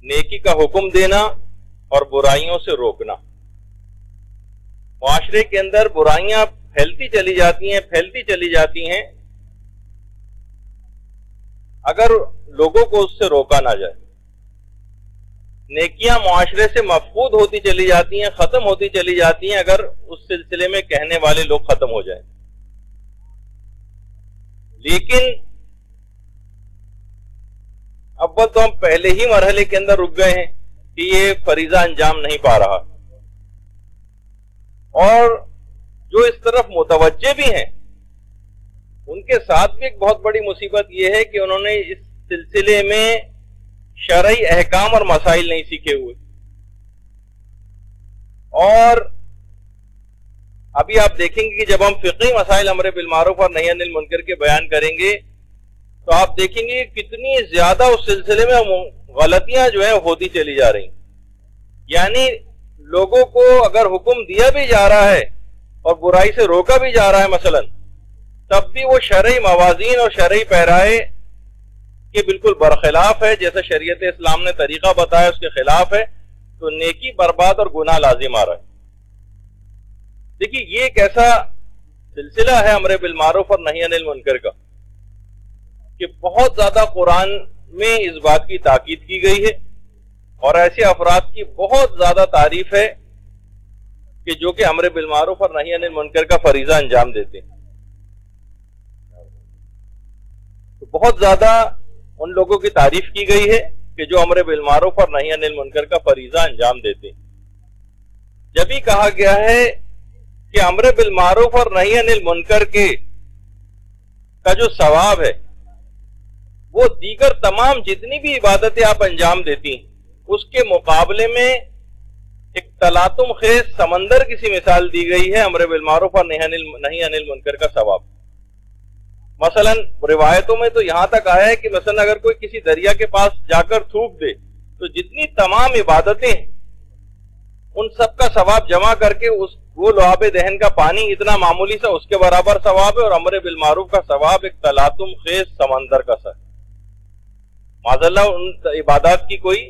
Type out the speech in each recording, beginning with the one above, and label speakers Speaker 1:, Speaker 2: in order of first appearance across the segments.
Speaker 1: نیکی کا حکم دینا اور برائیوں سے روکنا۔ معاشرے کے اندر برائیاں پھیلتی چلی جاتی ہیں اگر لوگوں کو اس سے روکا نہ جائے۔ نیکیاں معاشرے سے مفقود ہوتی چلی جاتی ہیں، ختم ہوتی چلی جاتی ہیں اگر اس سلسلے میں کہنے والے لوگ ختم ہو جائیں۔ لیکن اول تو ہم پہلے ہی مرحلے کے اندر رک گئے ہیں کہ یہ فریضہ انجام نہیں پا رہا، اور جو اس طرف متوجہ بھی ہیں ان کے ساتھ بھی ایک بہت بڑی مصیبت یہ ہے کہ انہوں نے اس سلسلے میں شرعی احکام اور مسائل نہیں سیکھے ہوئے۔ اور ابھی آپ دیکھیں گے کہ جب ہم فقہی مسائل امر بالمعروف اور نہی عن المنکر کے بیان کریں گے تو آپ دیکھیں گے کتنی زیادہ اس سلسلے میں غلطیاں جو ہیں ہوتی چلی جا رہی ہیں۔ یعنی لوگوں کو اگر حکم دیا بھی جا رہا ہے اور برائی سے روکا بھی جا رہا ہے مثلا، تب بھی وہ شرعی موازین اور شرعی پیرائے کے بالکل برخلاف ہے، جیسا شریعت اسلام نے طریقہ بتایا اس کے خلاف ہے، تو نیکی برباد اور گناہ لازم آ رہا ہے۔ دیکھیے یہ ایک ایسا سلسلہ ہے امر بالمعروف اور نہی عن المنکر کا کہ بہت زیادہ قرآن میں اس بات کی تاکید کی گئی ہے، اور ایسے افراد کی بہت زیادہ تعریف ہے کہ جو کہ امر بالمعروف اور نہی عن المنکر کا فریضہ انجام دیتے ہیں۔ تو بہت زیادہ ان لوگوں کی تعریف کی گئی ہے کہ جو امر بالمعروف اور نہی عن المنکر کا فریضہ انجام دیتے ہیں۔ جب ہی کہا گیا ہے کہ امر بالمعروف اور نہی عن المنکر کا جو ثواب ہے وہ دیگر تمام جتنی بھی عبادتیں آپ انجام دیتی ہیں اس کے مقابلے میں ایک تلاطم خیز سمندر کی سی مثال دی گئی ہے امر بالمعروف اور نہی عن المنکر کا ثواب۔ مثلا روایتوں میں تو یہاں تک آیا ہے کہ مثلا اگر کوئی کسی دریا کے پاس جا کر تھوک دے تو جتنی تمام عبادتیں ہیں ان سب کا ثواب جمع کر کے وہ لعاب دہن کا پانی اتنا معمولی سا اس کے برابر ثواب ہے، اور امر بالمعروف کا ثواب ایک تلاطم خیز سمندر کا سا ہے۔ معذاللہ ان عبادات کی کوئی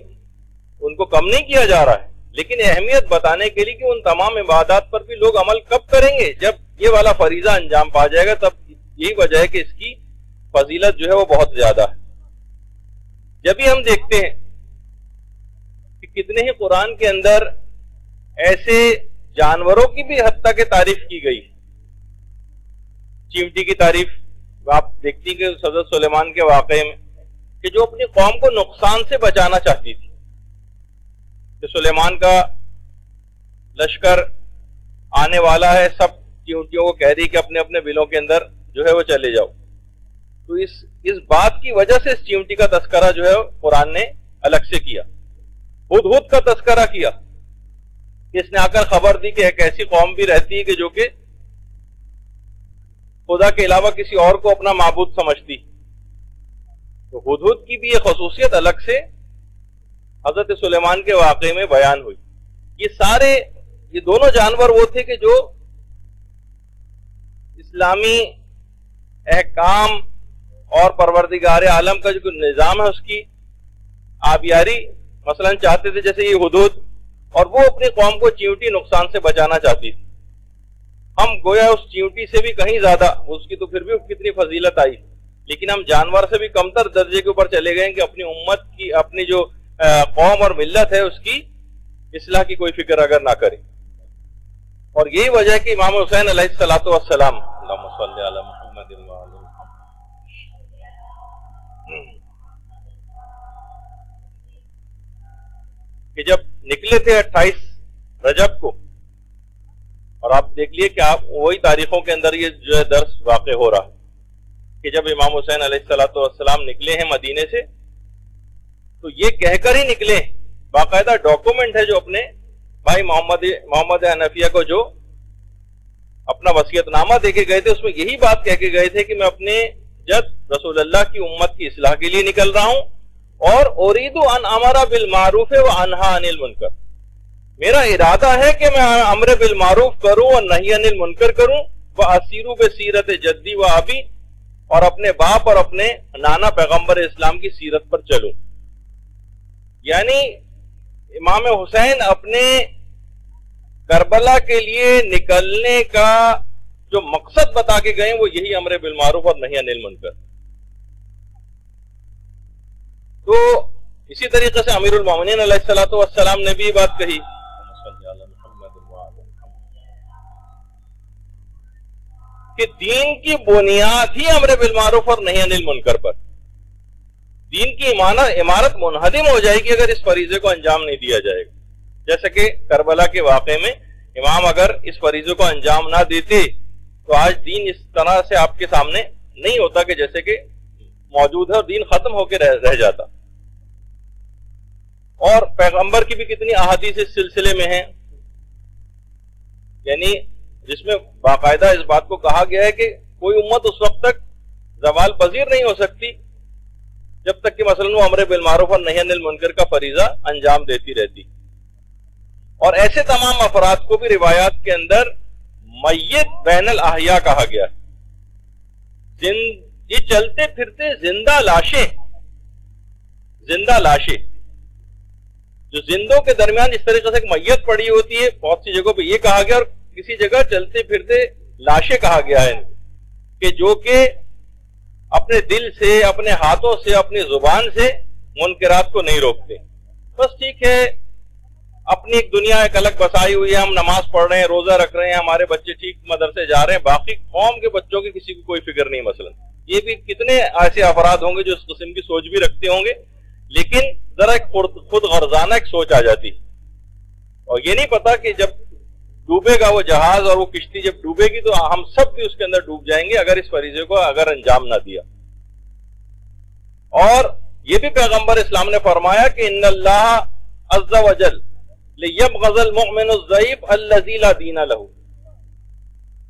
Speaker 1: ان کو کم نہیں کیا جا رہا ہے، لیکن اہمیت بتانے کے لیے کہ ان تمام عبادات پر بھی لوگ عمل کب کریں گے؟ جب یہ والا فریضہ انجام پا جائے گا، تب یہی وجہ ہے کہ اس کی فضیلت جو ہے وہ بہت زیادہ ہے۔ جب ہی ہم دیکھتے ہیں کہ کتنے ہی قرآن کے اندر ایسے جانوروں کی بھی حد تک تعریف کی گئی، چیونٹی کی تعریف آپ دیکھتی کہ حضرت سلیمان کے واقعے میں کہ جو اپنی قوم کو نقصان سے بچانا چاہتی تھی، کہ سلیمان کا لشکر آنے والا ہے، سب چیونٹیوں کو کہہ رہی کہ اپنے اپنے بلوں کے اندر جو ہے وہ چلے جاؤ، تو اس بات کی وجہ سے اس چیونٹی کا تذکرہ جو ہے قرآن نے الگ سے کیا، ہدہد کا تذکرہ کیا، اس نے آ کر خبر دی کہ ایک ایسی قوم بھی رہتی ہے کہ جو کہ خدا کے علاوہ کسی اور کو اپنا معبود سمجھتی، تو ہدہد کی بھی یہ خصوصیت الگ سے حضرت سلیمان کے واقعے میں بیان ہوئی۔ یہ دونوں جانور وہ تھے کہ جو اسلامی احکام اور پروردگار عالم کا جو نظام ہے اس کی آبیاری مثلا چاہتے تھے، جیسے یہ ہدہد، اور وہ اپنی قوم کو چیونٹی نقصان سے بچانا چاہتی تھی۔ ہم گویا اس چیونٹی سے بھی کہیں زیادہ، اس کی تو پھر بھی کتنی فضیلت آئی، لیکن ہم جانور سے بھی کمتر درجے کے اوپر چلے گئے کہ اپنی امت کی، اپنی جو قوم اور ملت ہے اس کی اصلاح کی کوئی فکر اگر نہ کرے۔ اور یہی وجہ ہے کہ امام حسین علیہ الصلوۃ والسلام اللہم صلی علی محمد وعلی کہ جب نکلے تھے 28 رجب کو، اور آپ دیکھ لیے کہ آپ وہی تاریخوں کے اندر یہ جو ہے درس واقع ہو رہا ہے کہ جب امام حسین علیہ الصلوۃ والسلام نکلے ہیں مدینے سے تو یہ کہہ کر ہی نکلے، باقاعدہ ڈاکومنٹ ہے جو اپنے بھائی محمد حنفیہ کو جو اپنا وصیت نامہ دے کے گئے تھے، اس میں یہی بات کہہ کے گئے تھے کہ میں اپنے جد رسول اللہ کی امت کی اصلاح کے لیے نکل رہا ہوں، اور اريد ان امر بالمعروف وانهى عن المنکر، میرا ارادہ ہے کہ میں امر بالمعروف کروں اور نہی عن المنکر کروں، واسیر بسیرت جدی و ابی، اور اپنے باپ اور اپنے نانا پیغمبر اسلام کی سیرت پر چلوں۔ یعنی امام حسین اپنے کربلا کے لیے نکلنے کا جو مقصد بتا کے گئے وہ یہی امر بالمعروف اور نہی عن المنکر. تو اسی طریقے سے امیر المومنین علیہ الصلوۃ والسلام نے بھی بات کہی کہ دین کی بنیاد ہی امر بالمعروف اور نہی عن المنکر پر. دین کی عمارت منہدم ہو جائے گی اگر اس فریضے کو انجام نہیں دیا جائے گا. جیسے کہ کربلا کے واقعے میں امام اگر اس فریضے کو انجام نہ دیتے تو آج دین اس طرح سے آپ کے سامنے نہیں ہوتا کہ جیسے کہ موجود ہے اور دین ختم ہو کے رہ جاتا. اور پیغمبر کی بھی کتنی احادیث اس سلسلے میں ہیں، یعنی جس میں باقاعدہ اس بات کو کہا گیا ہے کہ کوئی امت اس وقت تک زوال پذیر نہیں ہو سکتی جب تک کہ مثلا وہ امر بالمعروف اور نہی عن المنکر کا فریضہ انجام دیتی رہتی. اور ایسے تمام افراد کو بھی روایات کے اندر میت بین الاحیاء کہا گیا. یہ چلتے پھرتے زندہ لاشیں جو زندوں کے درمیان اس طریقے سے ایک میت پڑی ہوتی ہے، بہت سی جگہوں پہ یہ کہا گیا، اور کسی جگہ چلتے پھرتے لاشیں کہا گیا ہے کہ جو کہ اپنے دل سے، اپنے ہاتھوں سے، اپنی زبان سے منکرات کو نہیں روکتے. بس ٹھیک ہے، اپنی ایک دنیا ایک الگ بسائی ہوئی ہے، ہم نماز پڑھ رہے ہیں، روزہ رکھ رہے ہیں، ہمارے بچے ٹھیک مدرسے جا رہے ہیں، باقی قوم کے بچوں کی کسی کو کوئی فکر نہیں. مثلا یہ بھی کتنے ایسے افراد ہوں گے جو اس قسم کی سوچ بھی رکھتے ہوں گے، لیکن ذرا ایک خود غرضانہ ایک سوچ آ جاتی، اور یہ نہیں پتا کہ جب ڈوبے گا وہ جہاز اور وہ کشتی جب ڈوبے گی تو ہم سب بھی اس کے اندر ڈوب جائیں گے اگر اس فریضے کو انجام نہ دیا. اور یہ بھی پیغمبر اسلام نے فرمایا کہ ان اللہ عز وجل لیبغض المؤمن الضعیف الذی لا دین لہ،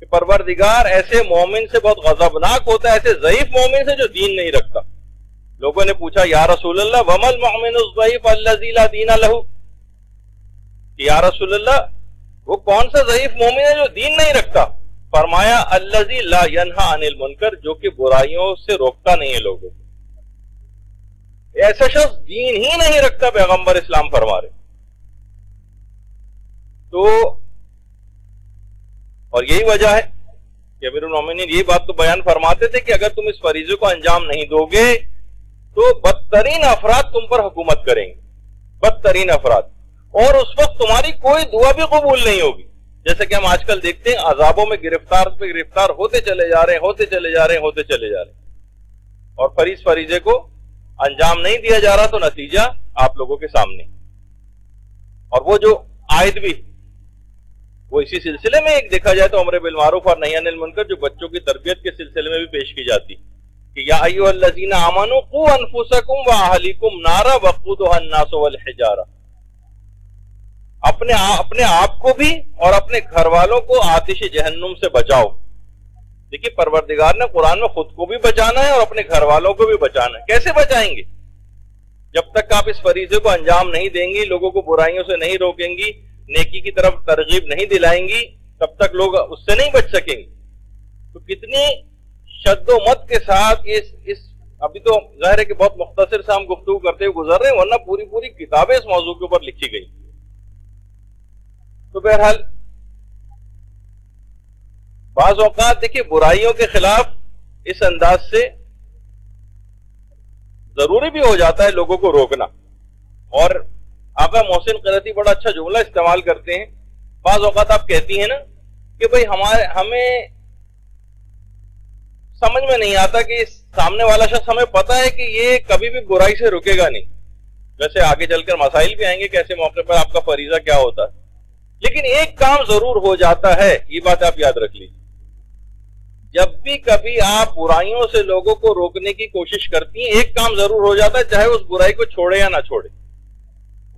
Speaker 1: کہ پروردگار ایسے مومن سے بہت غضبناک ہوتا ہے، ایسے ضعیف مومن سے جو دین نہیں رکھتا. لوگوں نے پوچھا یا رسول اللہ وما المؤمن الضعیف الذی لا دین لہ، کہ یا رسول اللہ وہ کون سا ضعیف مومن ہے جو دین نہیں رکھتا؟ فرمایا الذی لا ینہی عن المنکر، جو کہ برائیوں سے روکتا نہیں ہے لوگوں کو. ایسا شخص دین ہی نہیں رکھتا، پیغمبر اسلام فرما رہے. تو اور یہی وجہ ہے کہ امیر المومنین یہ بات تو بیان فرماتے تھے کہ اگر تم اس فریضے کو انجام نہیں دو گے تو بدترین افراد تم پر حکومت کریں گے، بدترین افراد، اور اس وقت تمہاری کوئی دعا بھی قبول نہیں ہوگی. جیسے کہ ہم آج کل دیکھتے ہیں عذابوں میں گرفتار پہ گرفتار ہوتے چلے جا رہے ہیں، اور فریضے کو انجام نہیں دیا جا رہا، تو نتیجہ آپ لوگوں کے سامنے. اور وہ جو آیت بھی وہ اسی سلسلے میں ایک دیکھا جائے تو امر بالمعروف اور نہی عن المنکر جو بچوں کی تربیت کے سلسلے میں بھی پیش کی جاتی کہ یا ایھا الذین آمنوا قوا انفسکم واہلیکم نارا وقودھا الناس والحجارہ، اپنے آپ کو بھی اور اپنے گھر والوں کو آتش جہنم سے بچاؤ. دیکھیے پروردگار نے قرآن میں خود کو بھی بچانا ہے اور اپنے گھر والوں کو بھی بچانا ہے. کیسے بچائیں گے؟ جب تک آپ اس فریضے کو انجام نہیں دیں گی، لوگوں کو برائیوں سے نہیں روکیں گی، نیکی کی طرف ترغیب نہیں دلائیں گی، تب تک لوگ اس سے نہیں بچ سکیں گے. تو کتنی شد و مت کے ساتھ اس ابھی تو ظاہر ہے کہ بہت مختصر سے ہم گفتگو کرتے ہوئے گزر رہے ہیں، ورنہ پوری کتابیں اس موضوع کے اوپر لکھی گئی. تو بہرحال بعض اوقات دیکھیے برائیوں کے خلاف اس انداز سے ضروری بھی ہو جاتا ہے لوگوں کو روکنا. اور آقا محسن قرطی بڑا اچھا جملہ استعمال کرتے ہیں. بعض اوقات آپ کہتی ہیں نا کہ بھئی ہمیں سمجھ میں نہیں آتا کہ سامنے والا شخص، ہمیں پتا ہے کہ یہ کبھی بھی برائی سے رکے گا نہیں. ویسے آگے چل کر مسائل بھی آئیں گے کہ ایسے موقع پر آپ کا فریضہ کیا ہوتا ہے، لیکن ایک کام ضرور ہو جاتا ہے، یہ بات آپ یاد رکھ لیجیے. جب بھی کبھی آپ برائیوں سے لوگوں کو روکنے کی کوشش کرتی ہیں، ایک کام ضرور ہو جاتا ہے، چاہے اس برائی کو چھوڑے یا نہ چھوڑے.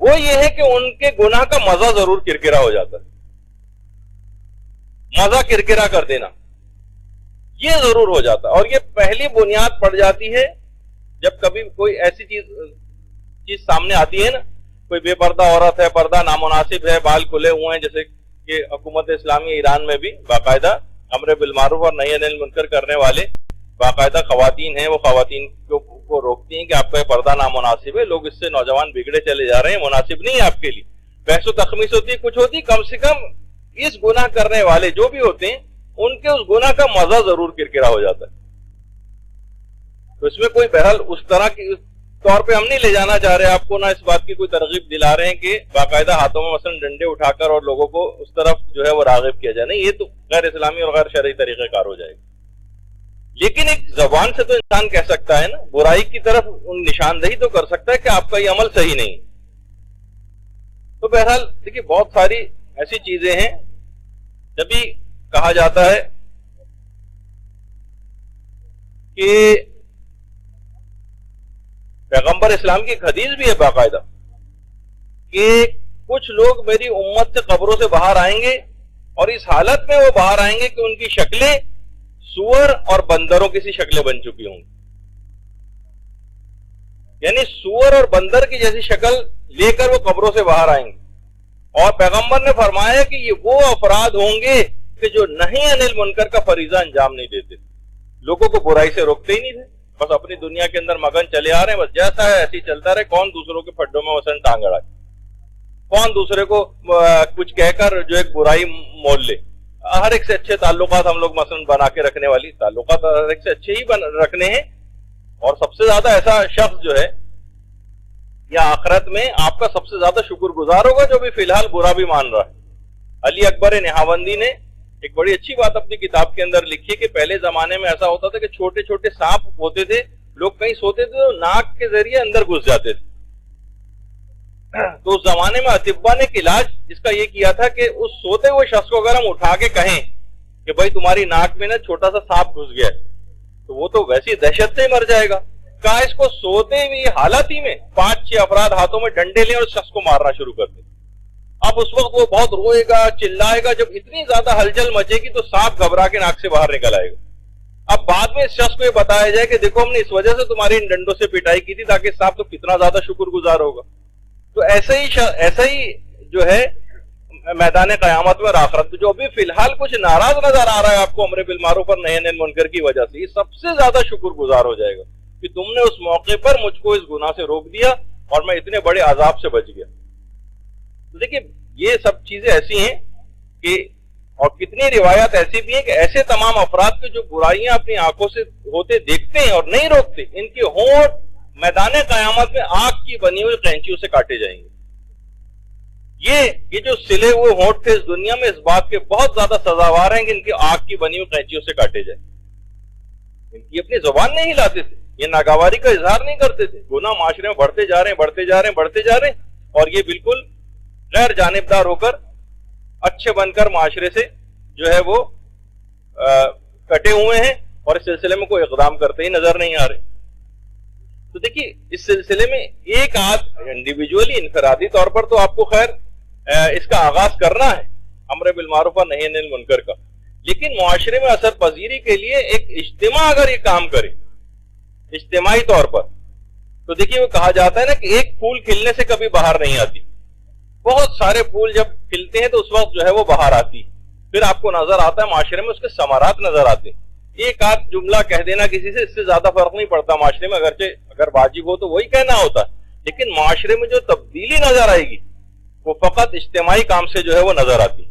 Speaker 1: وہ یہ ہے کہ ان کے گناہ کا مزہ ضرور کرکرا ہو جاتا ہے. مزہ کرکرا کر دینا یہ ضرور ہو جاتا ہے. اور یہ پہلی بنیاد پڑ جاتی ہے جب کبھی کوئی ایسی چیز سامنے آتی ہے نا، کوئی بے پردہ عورت ہے، پردہ نامناسب ہے، بال کھلے ہوئے ہیں، جیسے کہ حکومت اسلامی ایران میں بھی باقاعدہ امر بالمعروف اور نہی عن المنکر کرنے والے باقاعدہ خواتین ہیں وہ خواتین کو روکتی ہیں کہ آپ کا یہ پردہ نامناسب ہے, لوگ اس سے نوجوان بگڑے چلے جا رہے ہیں, مناسب نہیں ہے آپ کے لیے. بحث و تخمیس ہوتی ہے, کچھ ہوتی, کم سے کم اس گناہ کرنے والے جو بھی ہوتے ہیں ان کے اس گناہ کا مزہ ضرور کرکرا ہو جاتا ہے. تو اس میں کوئی بہرحال اس طرح کی طور پہ ہم نہیں لے جانا چاہ رہے آپ کو, نہ اس بات کی کوئی ترغیب دلا رہے ہیں کہ باقاعدہ ہاتھوں میں مثلا ڈنڈے اٹھا کر اور لوگوں کو اس طرف جو ہے وہ راغب کیا جائے, نہیں, یہ تو غیر اسلامی اور غیر شرعی طریقہ کار ہو جائے گا. لیکن ایک زبان سے تو انسان کہہ سکتا ہے نا, برائی کی طرف ان نشاندہی تو کر سکتا ہے کہ آپ کا یہ عمل صحیح نہیں. تو بہرحال دیکھیے بہت ساری ایسی چیزیں ہیں. جب بھی کہا جاتا ہے کہ پیغمبر اسلام کی ایک حدیث بھی ہے باقاعدہ کہ کچھ لوگ میری امت سے قبروں سے باہر آئیں گے اور اس حالت میں وہ باہر آئیں گے کہ ان کی شکلیں سور اور بندروں کی سی شکلیں بن چکی ہوں گی, یعنی سور اور بندر کی جیسی شکل لے کر وہ قبروں سے باہر آئیں گے. اور پیغمبر نے فرمایا کہ یہ وہ افراد ہوں گے کہ جو نہیں انل منکر کا فریضہ انجام نہیں دیتے, لوگوں کو برائی سے روکتے ہی نہیں تھے, بس اپنی دنیا کے اندر مگن چلے آ رہے ہیں, بس جیسا ہے ایسے ہی چلتا رہے, کون دوسروں کے پھڈوں میں مثلا ٹانگ اڑائے, کون دوسرے کو کچھ کہہ کر جو ایک برائی مول لے. ہر ایک سے اچھے تعلقات ہم لوگ مثلا بنا کے رکھنے والی, تعلقات ہر ایک سے اچھے ہی رکھنے ہیں. اور سب سے زیادہ ایسا شخص جو ہے یا آخرت میں آپ کا سب سے زیادہ شکر گزار ہوگا جو بھی فی الحال برا بھی مان رہا ہے. علی اکبر نہاوندی نے ایک بڑی اچھی بات اپنی کتاب کے اندر لکھی ہے کہ پہلے زمانے میں ایسا ہوتا تھا کہ چھوٹے چھوٹے سانپ ہوتے تھے, لوگ کہیں سوتے تھے تو ناک کے ذریعے اندر گھس جاتے تھے. تو اس زمانے میں اطباء نے ایک علاج اس کا یہ کیا تھا کہ اس سوتے ہوئے شخص کو اگر ہم اٹھا کے کہیں کہ بھائی تمہاری ناک میں نا چھوٹا سا سانپ گھس گیا ہے, تو وہ تو ویسی دہشت سے ہی مر جائے گا. کہا اس کو سوتے ہوئی حالت ہی میں 5-6 افراد ہاتھوں میں ڈنڈے لیں اور اس شخص کو مارنا شروع کر دیں. اب اس وقت وہ بہت روئے گا, چلائے گا, جب اتنی زیادہ ہلچل مچے گی تو سانپ گھبرا کے ناک سے باہر نکل آئے گا. اب بعد میں اس شخص کو یہ بتایا جائے کہ دیکھو ہم نے اس وجہ سے تمہاری ان ڈنڈوں سے پٹائی کی تھی تاکہ سانپ تو کتنا زیادہ شکر گزار ہوگا. تو ایسا ہی جو ہے میدان قیامت میں اور آخرت میں جو ابھی فی الحال کچھ ناراض نظر آ رہا ہے آپ کو امر بالمعروف اور نہی عن المنکر کی وجہ سے, یہ سب سے زیادہ شکر گزار ہو جائے گا کہ تم نے اس موقع پر مجھ کو اس گناہ سے روک دیا اور میں اتنے بڑے عذاب سے بچ گیا. تو دیکھیے یہ سب چیزیں ایسی ہیں کہ, اور کتنی روایات ایسی بھی ہیں کہ ایسے تمام افراد کے جو برائیاں اپنی آنکھوں سے ہوتے دیکھتے ہیں اور نہیں روکتے, ان کی ہونٹ میدان قیامت میں آگ کی بنی ہوئی قینچیوں سے کاٹے جائیں گے. یہ جو سلے ہوئے ہونٹ تھے اس دنیا میں اس بات کے بہت زیادہ سزاوار ہیں کہ ان کی آگ کی بنی ہوئی قینچیوں سے کاٹے جائیں. ان کی اپنی زبان نہیں ہلاتے تھے, یہ ناگواری کا اظہار نہیں کرتے تھے, گناہ معاشرے میں بڑھتے جا رہے ہیں اور یہ بالکل غیر جانبدار ہو کر اچھے بن کر معاشرے سے جو ہے وہ کٹے ہوئے ہیں اور اس سلسلے میں کوئی اقدام کرتے ہی نظر نہیں آ رہے. تو دیکھیے اس سلسلے میں ایک آدھ انڈیویجولی انفرادی طور پر تو آپ کو خیر اس کا آغاز کرنا ہے امر بالمعروف اور نہی عن المنکر کا, لیکن معاشرے میں اثر پذیری کے لیے ایک اجتماع اگر یہ کام کرے اجتماعی طور پر, تو دیکھیے وہ کہا جاتا ہے نا کہ ایک پھول کھلنے سے کبھی باہر نہیں آتی, بہت سارے پھول جب کھلتے ہیں تو اس وقت جو ہے وہ باہر آتی, پھر آپ کو نظر آتا ہے معاشرے میں اس کے ثمرات نظر آتے ہیں. ایک آدھ جملہ کہہ دینا کسی سے اس سے زیادہ فرق نہیں پڑتا معاشرے میں, اگرچہ اگر واجب ہو تو وہی کہنا ہوتا ہے, لیکن معاشرے میں جو تبدیلی نظر آئے گی وہ فقط اجتماعی کام سے جو ہے وہ نظر آتی.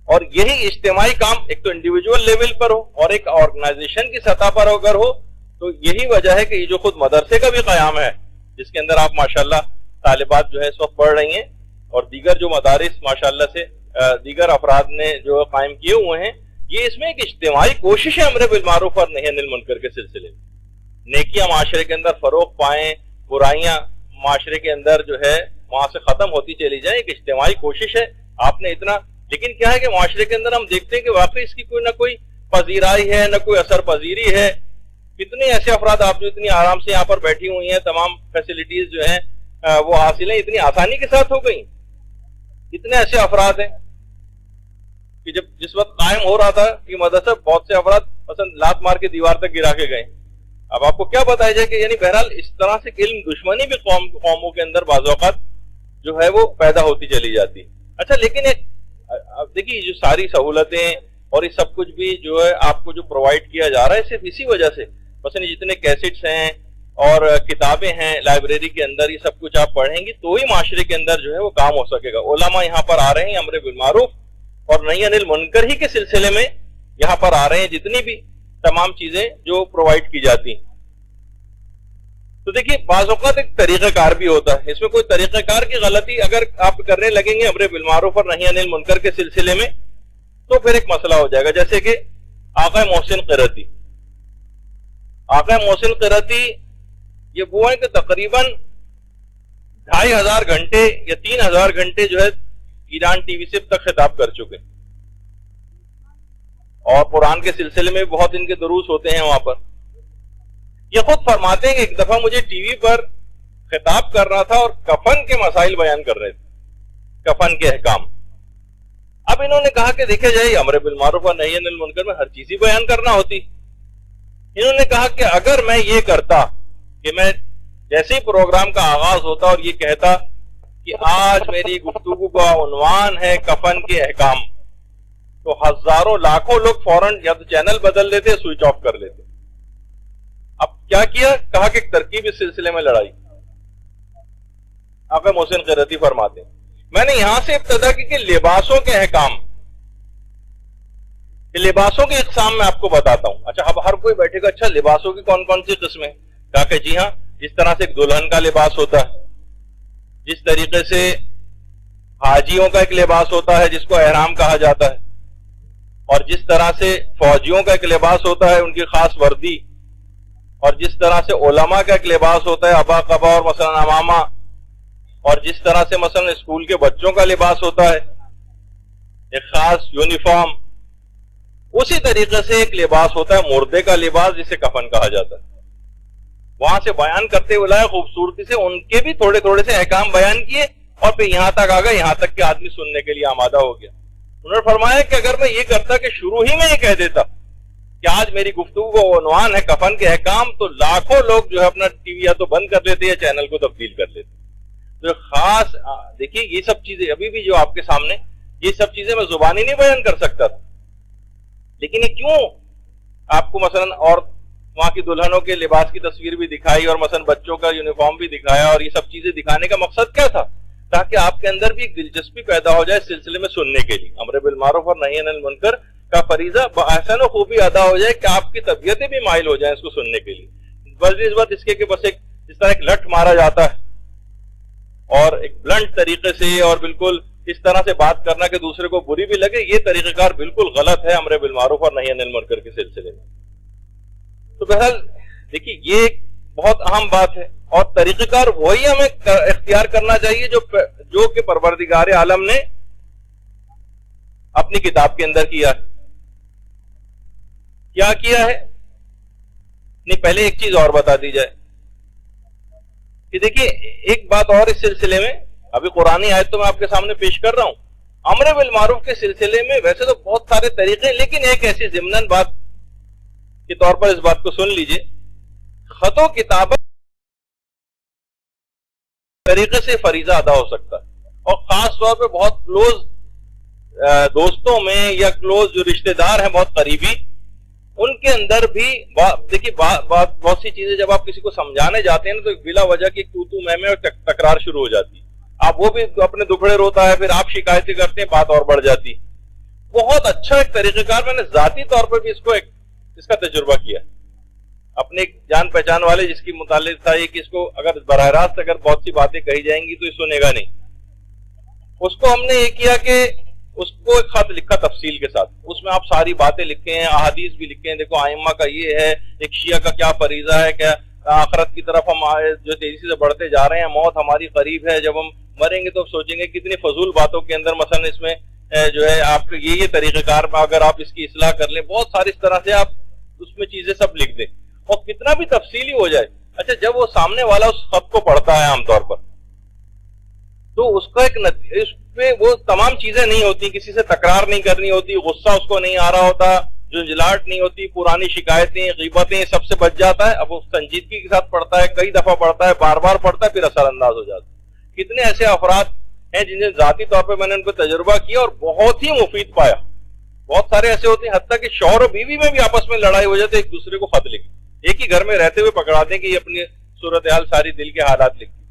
Speaker 1: اور یہی اجتماعی کام ایک تو انڈیویجول لیول پر ہو اور ایک آرگنائزیشن کی سطح پر اگر ہو, تو یہی وجہ ہے کہ یہ جو خود مدرسے کا بھی قیام ہے جس کے اندر آپ ماشاءاللہ طالبات جو ہے اس وقت پڑھ رہی ہیں, اور دیگر جو مدارس ماشاءاللہ سے دیگر افراد نے جو قائم کیے ہوئے ہیں, یہ اس میں ایک اجتماعی کوشش ہے امر بالمعروف اور نہی عن المنکر کے سلسلے میں. نیکیاں معاشرے کے اندر فروغ پائیں, برائیاں معاشرے کے اندر جو ہے وہاں سے ختم ہوتی چلی جائیں, ایک اجتماعی کوشش ہے. آپ نے اتنا, لیکن کیا ہے کہ معاشرے کے اندر ہم دیکھتے ہیں کہ واقعی اس کی کوئی نہ کوئی پذیرائی ہے نہ کوئی اثر پذیری ہے. کتنے ایسے افراد آپ جو اتنی آرام سے یہاں پر بیٹھی ہوئی ہیں, تمام فیسلٹیز جو ہیں وہ حاصل ہیں, اتنی آسانی کے ساتھ ہو گئی. کتنے ایسے افراد ہیں کہ جس وقت قائم ہو رہا تھا یہ مدرسہ, بہت سے افراد مثلا لات مار کے دیوار تک گرا کے گئے. اب آپ کو کیا بتایا جائے کہ یعنی بہرحال اس طرح سے علم دشمنی بھی قوموں کے اندر بعض اوقات جو ہے وہ پیدا ہوتی چلی جاتی. اچھا لیکن ایک دیکھیے جو ساری سہولتیں اور یہ سب کچھ بھی جو ہے آپ کو جو پرووائڈ کیا جا رہا ہے صرف اسی وجہ سے، مثلا جتنے کیسٹس ہیں اور کتابیں ہیں لائبریری کے اندر، یہ سب کچھ آپ پڑھیں گی تو ہی معاشرے کے اندر جو ہے وہ کام ہو سکے گا۔ علماء یہاں پر آ رہے ہیں امر بالمعروف اور نہی عن المنکر ہی کے سلسلے میں یہاں پر آ رہے ہیں، جتنی بھی تمام چیزیں جو پرووائڈ کی جاتی ہیں۔ تو دیکھیے بعض اوقات ایک طریقہ کار بھی ہوتا ہے، اس میں کوئی طریقہ کار کی غلطی اگر آپ کرنے لگیں گے امر بالمعروف اور نہی عن المنکر کے سلسلے میں تو پھر ایک مسئلہ ہو جائے گا۔ جیسے کہ آقا محسن قرتی، آقا محسن قرتی یہ وہ ہیں کہ تقریباً 2500 گھنٹے یا 3000 گھنٹے جو ہے ایران ٹی وی سے اب تک خطاب کر چکے، اور قرآن کے سلسلے میں بہت ان کے دروس ہوتے ہیں وہاں پر۔ یہ خود فرماتے ہیں کہ ایک دفعہ مجھے ٹی وی پر خطاب کر رہا تھا اور کفن کے مسائل بیان کر رہے تھے، کفن کے احکام۔ اب انہوں نے کہا کہ دیکھا جائے امر بالمعروف اور نہی عن المنکر میں ہر چیز ہی بیان کرنا ہوتی۔ انہوں نے کہا کہ اگر میں یہ کرتا کہ میں جیسے ہی پروگرام کا آغاز ہوتا اور یہ کہتا کہ آج میری گفتگو کا عنوان ہے کفن کے احکام، تو ہزاروں لاکھوں لوگ فوراً یا تو چینل بدل لیتے، سوئچ آف کر لیتے۔ اب کیا کیا؟ کہا کہ ایک ترکیب اس سلسلے میں لڑائی۔ آقا محسن قرتی فرماتے ہیں میں نے یہاں سے ابتدا کی کہ لباسوں کے احکام، لباسوں کی اقسام میں آپ کو بتاتا ہوں۔ اچھا اب ہر کوئی بیٹھے گا اچھا لباسوں کی کون کون سی قسمیں؟ کہا کہ جی ہاں، جس طرح سے ایک دلہن کا لباس ہوتا ہے، جس طریقے سے حاجیوں کا ایک لباس ہوتا ہے جس کو احرام کہا جاتا ہے، اور جس طرح سے فوجیوں کا ایک لباس ہوتا ہے ان کی خاص وردی، اور جس طرح سے علماء کا ایک لباس ہوتا ہے ابا قبا اور مثلا امامہ، اور جس طرح سے مثلا اسکول کے بچوں کا لباس ہوتا ہے ایک خاص یونیفارم، اسی طریقے سے ایک لباس ہوتا ہے مردے کا لباس جسے کفن کہا جاتا ہے۔ وہاں سے بیان کرتے ہوئے لائے خوبصورتی سے ان کے بھی تھوڑے تھوڑے سے احکام بیان کیے، اور پھر یہاں تک آ گئے یہاں تک کہ آدمی سننے کے لیے آمادہ ہو گیا۔ انہوں نے فرمایا کہ اگر میں یہ کرتا کہ شروع ہی میں یہ کہہ دیتا کہ آج میری گفتگو کا عنوان ہے کفن کے احکام، تو لاکھوں لوگ جو ہے اپنا ٹی وی یا تو بند کر لیتے یا چینل کو تبدیل کر لیتے۔ تو خاص دیکھیے یہ سب چیزیں ابھی بھی جو آپ کے سامنے یہ سب چیزیں میں زبانی نہیں بیان کر سکتا تھا، لیکن یہ کیوں آپ کو مثلا اور وہاں کی دلہنوں کے لباس کی تصویر بھی دکھائی اور مثلا بچوں کا یونیفارم بھی دکھایا، اور یہ سب چیزیں دکھانے کا مقصد کیا تھا؟ تاکہ آپ کے اندر بھی ایک دلچسپی پیدا ہو جائے اس سلسلے میں سننے کے لیے۔ امر بالمعروف اور نہی عن المنکر کا فریضہ بآحسن و خوبی ادا ہو جائے کہ آپ کی طبیعتیں بھی مائل ہو جائیں اس کو سننے کے لیے۔ بس اس بات اس کے کہ بس ایک اس طرح ایک لٹ مارا جاتا ہے اور ایک بلنٹ طریقے سے اور بالکل اس طرح سے بات کرنا کہ دوسرے کو بری بھی لگے، یہ طریقہ کار بالکل غلط ہے امر بالمعروف اور نہی عن المنکر کے سلسلے میں۔ تو بہرحال دیکھیے یہ ایک بہت اہم بات ہے، اور طریقہ کار وہی ہمیں اختیار کرنا چاہیے جو کہ پروردگار عالم نے اپنی کتاب کے اندر کیا ہے۔ کیا کیا ہے؟ نہیں پہلے ایک چیز اور بتا دی جائے کہ دیکھیے ایک بات اور اس سلسلے میں، ابھی قرآنی آیت تو میں آپ کے سامنے پیش کر رہا ہوں، امر بالمعروف کے سلسلے میں ویسے تو بہت سارے طریقے ہیں، لیکن ایک ایسی ضمناً بات کے طور پر اس بات کو سن لیجئے، خط و کتابت طریقے سے فریضہ ادا ہو سکتا ہے، اور خاص طور پہ بہت کلوز دوستوں میں یا کلوز جو رشتہ دار ہیں بہت قریبی، ان کے اندر بھی دیکھیے بہت سی چیزیں جب آپ کسی کو سمجھانے جاتے ہیں نا تو بلا وجہ کی تو میں اور تکرار شروع ہو جاتی ہے، آپ وہ بھی اپنے دکھڑے روتا ہے، پھر آپ شکایتیں کرتے ہیں، بات اور بڑھ جاتی۔ بہت اچھا ایک طریقہ کار میں نے ذاتی طور پر بھی اس کا تجربہ کیا، اپنے ایک جان پہچان والے جس کی متعلق تھا یہ کہ اس کو اگر براہ راست اگر بہت سی باتیں کہی جائیں گی تو یہ سنے گا نہیں، اس کو ہم نے یہ کیا کہ اس کو ایک خط لکھا تفصیل کے ساتھ، اس میں آپ ساری باتیں لکھے ہیں، احادیث بھی لکھے ہیں، دیکھو ائمہ کا یہ ہے، ایک شیعہ کا کیا فریضہ ہے، کیا آخرت کی طرف ہم جو تیزی سے بڑھتے جا رہے ہیں، موت ہماری قریب ہے، جب ہم مریں گے تو سوچیں گے کتنی فضول باتوں کے اندر مثلا اس میں جو ہے آپ یہ طریقہ کار میں اگر آپ اس کی اصلاح کر لیں، بہت ساری اس طرح سے آپ اس میں چیزیں سب لکھ دیں اور کتنا بھی تفصیلی ہو جائے۔ اچھا جب وہ سامنے والا اس خط کو پڑھتا ہے عام طور پر تو اس کا ایک اس پہ وہ تمام چیزیں نہیں ہوتی، کسی سے تکرار نہیں کرنی ہوتی، غصہ اس کو نہیں آ رہا ہوتا، جھنجھلاہٹ نہیں ہوتی، پرانی شکایتیں غیبتیں سب سے بچ جاتا ہے۔ اب وہ سنجیدگی کے ساتھ پڑھتا ہے، کئی دفعہ پڑھتا ہے، بار بار پڑھتا ہے، پھر اثر انداز ہو جاتا ہے۔ کتنے ایسے افراد ہیں جنہیں ذاتی طور پہ میں نے ان پہ تجربہ کیا اور بہت ہی مفید پایا، بہت سارے ایسے ہوتے ہیں حتیٰ کہ شوہر اور بیوی میں بھی آپس میں لڑائی ہو جاتی ہے، ایک دوسرے کو خط لکھ ایک ہی گھر میں رہتے ہوئے پکڑاتے ہیں کہ یہ اپنی صورتحال ساری دل کے حالات لکھتی،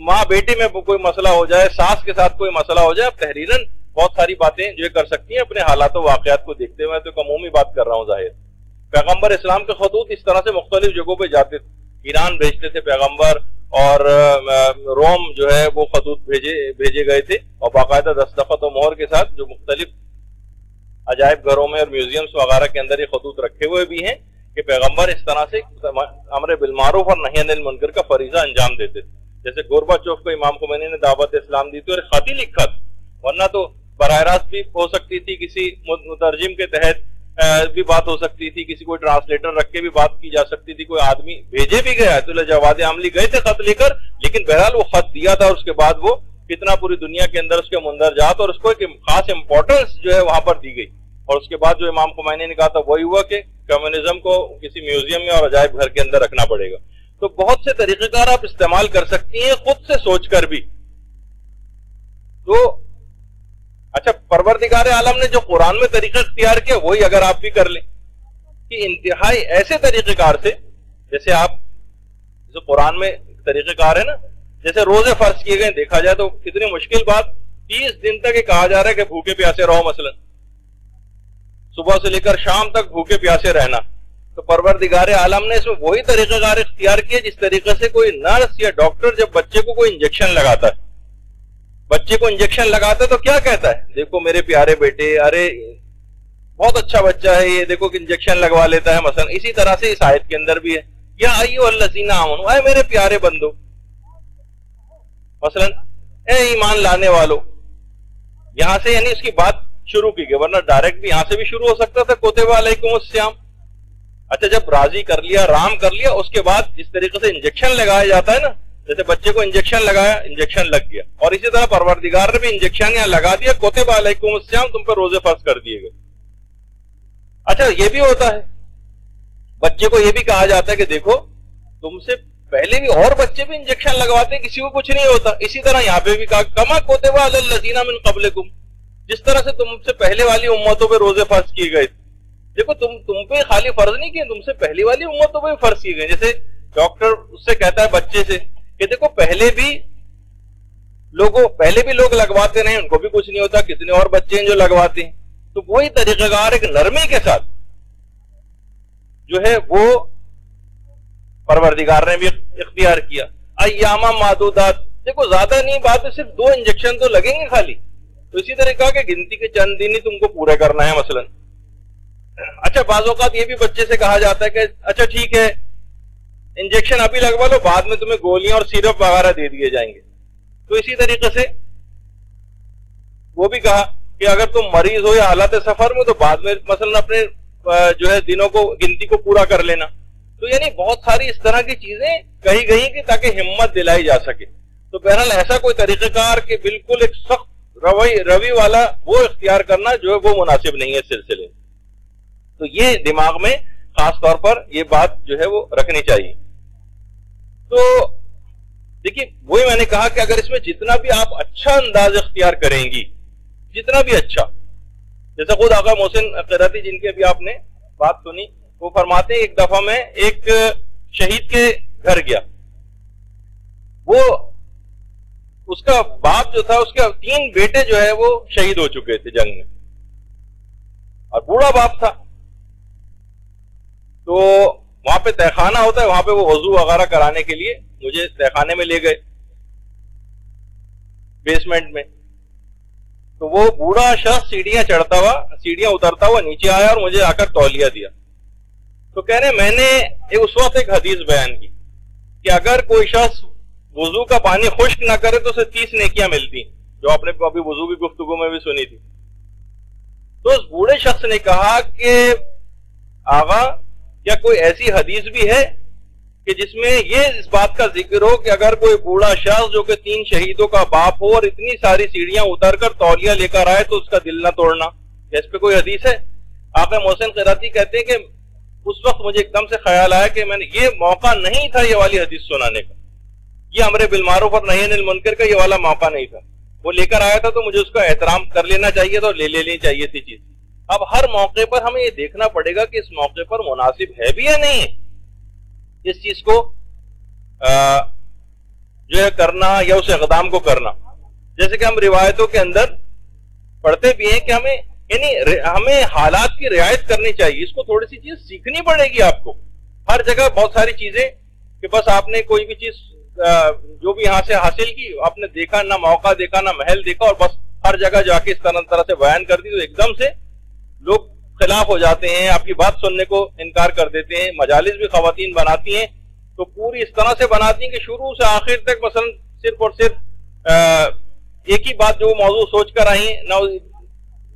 Speaker 1: ماں بیٹی میں کوئی مسئلہ ہو جائے، ساس کے ساتھ کوئی مسئلہ ہو جائے، اب تحریراً بہت ساری باتیں جو کر سکتی ہیں اپنے حالات و واقعات کو دیکھتے ہوئے، تو ایک عمومی بات کر رہا ہوں ظاہر۔ پیغمبر اسلام کے خطوط اس طرح سے مختلف جگہوں پہ جاتے تھے، ایران بھیجتے تھے پیغمبر، اور روم جو ہے وہ خطوط بھیجے گئے تھے، اور باقاعدہ دستخط و مہر کے ساتھ، جو مختلف عجائب گھروں میں اور میوزیمز وغیرہ کے اندر یہ خطوط رکھے ہوئے بھی ہیں کہ پیغمبر اس طرح سے امر بالمعروف اور نہی عن المنکر کا فریضہ انجام دیتے تھے۔ جیسے گورباچوف کو امام خمینی نے دعوت اسلام دی تھی اور خط ہی لکھا تھا، ورنہ تو براہ راست بھی ہو سکتی تھی، کسی مترجم کے تحت بھی بات ہو سکتی تھی، کسی کوئی ٹرانسلیٹر رکھ کے بھی بات کی جا سکتی تھی، کوئی آدمی بھیجے بھی گیا تو جواد عاملی گئے تھے خط لے کر، لیکن بہرحال وہ خط دیا تھا، اور اس کے بعد وہ کتنا پوری دنیا کے اندر اس کے مندرجات اور اس کو ایک خاص امپورٹنس جو ہے وہاں پر دی گئی، اور اس کے بعد جو امام خمینی نے کہا تھا وہی ہوا کہ کمیونزم کو کسی میوزیم میں اور عجائب گھر کے اندر رکھنا پڑے گا۔ تو بہت سے طریقہ کار آپ استعمال کر سکتی ہیں خود سے سوچ کر بھی۔ تو اچھا، پروردگار عالم نے جو قرآن میں طریقہ اختیار کیا وہی اگر آپ بھی کر لیں کہ انتہائی ایسے طریقہ کار سے، جیسے آپ جیسے قرآن میں طریقہ کار ہے نا، جیسے روزے فرض کیے گئے، دیکھا جائے تو کتنی مشکل بات، 30 دن تک یہ کہا جا رہا ہے کہ بھوکے پیاسے رہو، مثلا صبح سے لے کر شام تک بھوکے پیاسے رہنا، تو پروردگار عالم نے اس میں وہی طریقہ کار اختیار کیا جس طریقے سے کوئی نرس یا ڈاکٹر جب بچے کو کوئی انجیکشن لگاتا ہے، بچے کو انجیکشن لگاتا ہے تو کیا کہتا ہے؟ دیکھو میرے پیارے بیٹے، ارے بہت اچھا بچہ ہے یہ، دیکھو کہ انجیکشن لگوا لیتا ہے مثلا۔ اسی طرح سے اس آیت کے اندر بھی ہے، یا ایھا الذین آمنوا، اے میرے پیارے بندو، مثلا اے ایمان لانے والو، یہاں سے یعنی اس کی بات شروع کی گئی، ورنہ ڈائریکٹ بھی یہاں سے بھی شروع ہو سکتا تھا کتب علیکم الصیام۔ اچھا، جب راضی کر لیا، رام کر لیا، اس کے بعد جس طریقے سے انجیکشن لگایا جاتا ہے نا، جیسے بچے کو انجیکشن لگایا، انجیکشن لگ گیا، اور اسی طرح پروردگار نے بھی انجیکشن یہاں لگا دیا، کتب علیکم الصیام، تم پر روزے فرض کر دیے گئے۔ اچھا، یہ بھی ہوتا ہے، بچے کو یہ بھی کہا جاتا ہے کہ دیکھو تم سے پہلے بھی اور بچے بھی انجیکشن لگواتے ہیں، کسی کو کچھ نہیں ہوتا۔ اسی طرح یہاں پہ بھی کہا کما کتب علی الذین من قبلکم، جس طرح سے تم سے پہلے والی امتوں پہ روزے فرض کیے گئے۔ دیکھو تم پہ خالی فرض نہیں کیے، تم سے پہلی والی امتوں پہ بھی فرض کیے گئے۔ جیسے ڈاکٹر اس سے کہتا ہے بچے سے کہ دیکھو پہلے بھی لوگ لگواتے رہے، ان کو بھی کچھ نہیں ہوتا، کتنے اور بچے ہیں جو لگواتے ہیں۔ تو وہی طریقہ کار ایک نرمی کے ساتھ جو ہے وہ پروردگار نے بھی اختیار کیا۔ ایاما معدودات، دیکھو زیادہ نہیں بات ہے، صرف 2 انجیکشن تو لگیں گے خالی، تو اسی طرح کہا کہ گنتی کے چند دن ہی تم کو پورے کرنا ہے مثلا۔ اچھا، بعض اوقات یہ بھی بچے سے کہا جاتا ہے کہ اچھا ٹھیک ہے انجیکشن ابھی لگوا لو، بعد میں تمہیں گولیاں اور سیرپ وغیرہ دے دیے جائیں گے۔ تو اسی طریقے سے وہ بھی کہا کہ اگر تم مریض ہو یا حالت سفر میں تو بعد میں مثلا اپنے جو ہے دنوں کو گنتی کو پورا کر لینا۔ تو یعنی بہت ساری اس طرح کی چیزیں کہی گئی کہ تاکہ ہمت دلائی جا سکے۔ تو بہرحال ایسا کوئی طریقہ کار کہ بالکل ایک سخت روی والا وہ اختیار کرنا جو ہے وہ مناسب نہیں ہے اس سلسلے۔ تو یہ دماغ میں خاص طور پر یہ بات جو ہے وہ رکھنی چاہیے۔ تو دیکھیے، وہی میں نے کہا کہ اگر اس میں جتنا بھی آپ اچھا انداز اختیار کریں گی، جتنا بھی اچھا، جیسے خود آقا محسن قرتی جن کی ابھی آپ نے بات سنی، وہ فرماتے ہیں ایک دفعہ میں ایک شہید کے گھر گیا، وہ اس کا باپ جو تھا، اس کے 3 بیٹے جو ہے وہ شہید ہو چکے تھے جنگ میں، اور بوڑھا باپ تھا۔ تو وہاں پہ تہخانہ ہوتا ہے، وہاں پہ وہ وضو وغیرہ کرانے کے لیے مجھے تہخانے میں لے گئے بیسمنٹ میں۔ تو وہ بوڑھا شخص سیڑھیاں اترتا ہوا نیچے آیا اور مجھے آ کر تولیہ دیا۔ تو کہہ رہے میں نے اس وقت ایک حدیث بیان کی کہ اگر کوئی شخص وضو کا پانی خشک نہ کرے تو اسے 30 نیکیاں ملتی، جو آپ نے ابھی وضو کی گفتگو میں بھی سنی تھی۔ تو اس بوڑھے شخص نے کہا کہ آغا کیا کوئی ایسی حدیث بھی ہے کہ جس میں یہ اس بات کا ذکر ہو کہ اگر کوئی بوڑھا شخص جو کہ 3 شہیدوں کا باپ ہو اور اتنی ساری سیڑھیاں اتر کر تولیہ لے کر آئے تو اس کا دل نہ توڑنا؟ کیا اس پہ کوئی حدیث ہے؟ آقا محسن قراتی کہتے ہیں کہ اس وقت مجھے ایک دم سے خیال آیا کہ میں نے یہ موقع نہیں تھا یہ والی حدیث سنانے کا، یہ امر بالمعروف اور نہی عن المنکر کا یہ والا موقع نہیں تھا، وہ لے کر آیا تھا تو مجھے اس کا احترام کر لینا چاہیے تھا اور لے لینی چاہیے تھی چیز. اب ہر موقع پر ہمیں یہ دیکھنا پڑے گا کہ اس موقع پر مناسب ہے بھی یا نہیں ہے اس چیز کو جو ہے کرنا یا اس اقدام کو کرنا. جیسے کہ ہم روایتوں کے اندر پڑھتے بھی ہیں کہ ہمیں حالات کی رعایت کرنی چاہیے. اس کو تھوڑی سی چیز سیکھنی پڑے گی آپ کو. ہر جگہ بہت ساری چیزیں کہ بس آپ نے کوئی بھی چیز جو بھی یہاں سے حاصل کی آپ نے دیکھا نہ موقع دیکھا نہ محل دیکھا اور بس ہر جگہ جا کے اس طرح سے بیان کر دی تو ایک دم سے لوگ خلاف ہو جاتے ہیں, آپ کی بات سننے کو انکار کر دیتے ہیں. مجالس بھی خواتین بناتی ہیں تو پوری اس طرح سے بناتی ہیں کہ شروع سے آخر تک مثلا صرف اور صرف ایک ہی بات جو موضوع سوچ کر آئی ہیں نہ,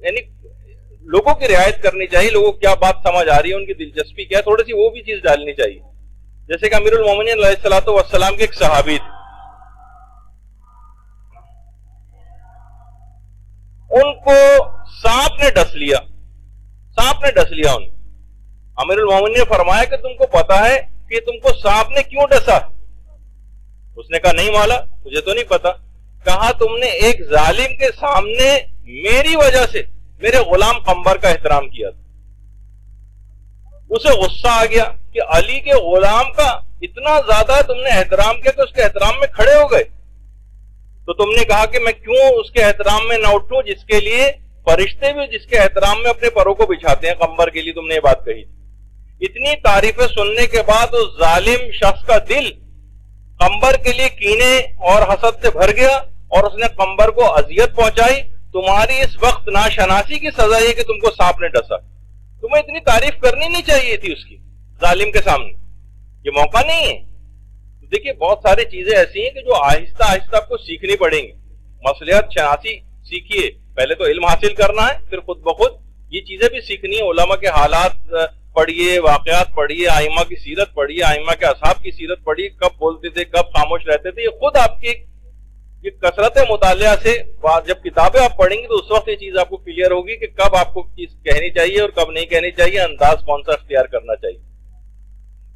Speaker 1: یعنی لوگوں کی رعایت کرنی چاہیے. لوگوں کو کیا بات سمجھ آ رہی ہے, ان کی دلچسپی کیا ہے, تھوڑی سی وہ بھی چیز ڈالنی چاہیے. جیسے کہ امیر المومنین علیہ الصلوۃ والسلام کے ایک صحابی تھے, ان کو سانپ نے ڈس لیا. ان امیر المومنین نے فرمایا کہ تم کو پتا ہے کہ تم کو سانپ نے کیوں ڈسا؟ اس نے کہا نہیں مولا مجھے تو نہیں پتا. کہا تم نے ایک ظالم کے سامنے میری وجہ سے میرے غلام قمبر کا احترام کیا تھا. اسے غصہ آ گیا کہ علی کے غلام کا اتنا زیادہ تم نے احترام کیا کہ اس کے احترام میں کھڑے ہو گئے. تو تم نے کہا کہ میں کیوں اس کے احترام میں نہ اٹھوں جس کے لیے فرشتے بھی جس کے احترام میں اپنے پروں کو بچھاتے ہیں. قمبر کے لیے تم نے یہ بات کہی. اتنی تعریفیں سننے کے بعد اس ظالم شخص کا دل قمبر کے لیے کینے اور حسد سے بھر گیا اور اس نے قمبر کو اذیت پہنچائی. تمہاری اس وقت ناشناسی کی سزا یہ کہ تم کو سانپ نے ڈسا. تمہیں اتنی تعریف کرنی نہیں چاہیے تھی اس کی ظالم کے سامنے, یہ موقع نہیں ہے. دیکھیے بہت ساری چیزیں ایسی ہیں کہ جو آہستہ آہستہ آپ کو سیکھنی پڑیں گی. مصلحت شناسی سیکھیے, پہلے تو علم حاصل کرنا ہے, پھر خود بخود یہ چیزیں بھی سیکھنی ہے. علماء کے حالات پڑھیے, واقعات پڑھیے, ائمہ کی سیرت پڑھیے, ائمہ کے اصحاب کی سیرت پڑھیے, کب بولتے تھے کب خاموش رہتے تھے. یہ خود آپ کی کثرت مطالعہ سے جب کتابیں آپ پڑھیں گی تو اس وقت یہ چیز آپ کو کلیئر ہوگی کہ کب آپ کو چیز کہنی چاہیے اور کب نہیں کہنی چاہیے, انداز کون سا اختیار کرنا چاہیے.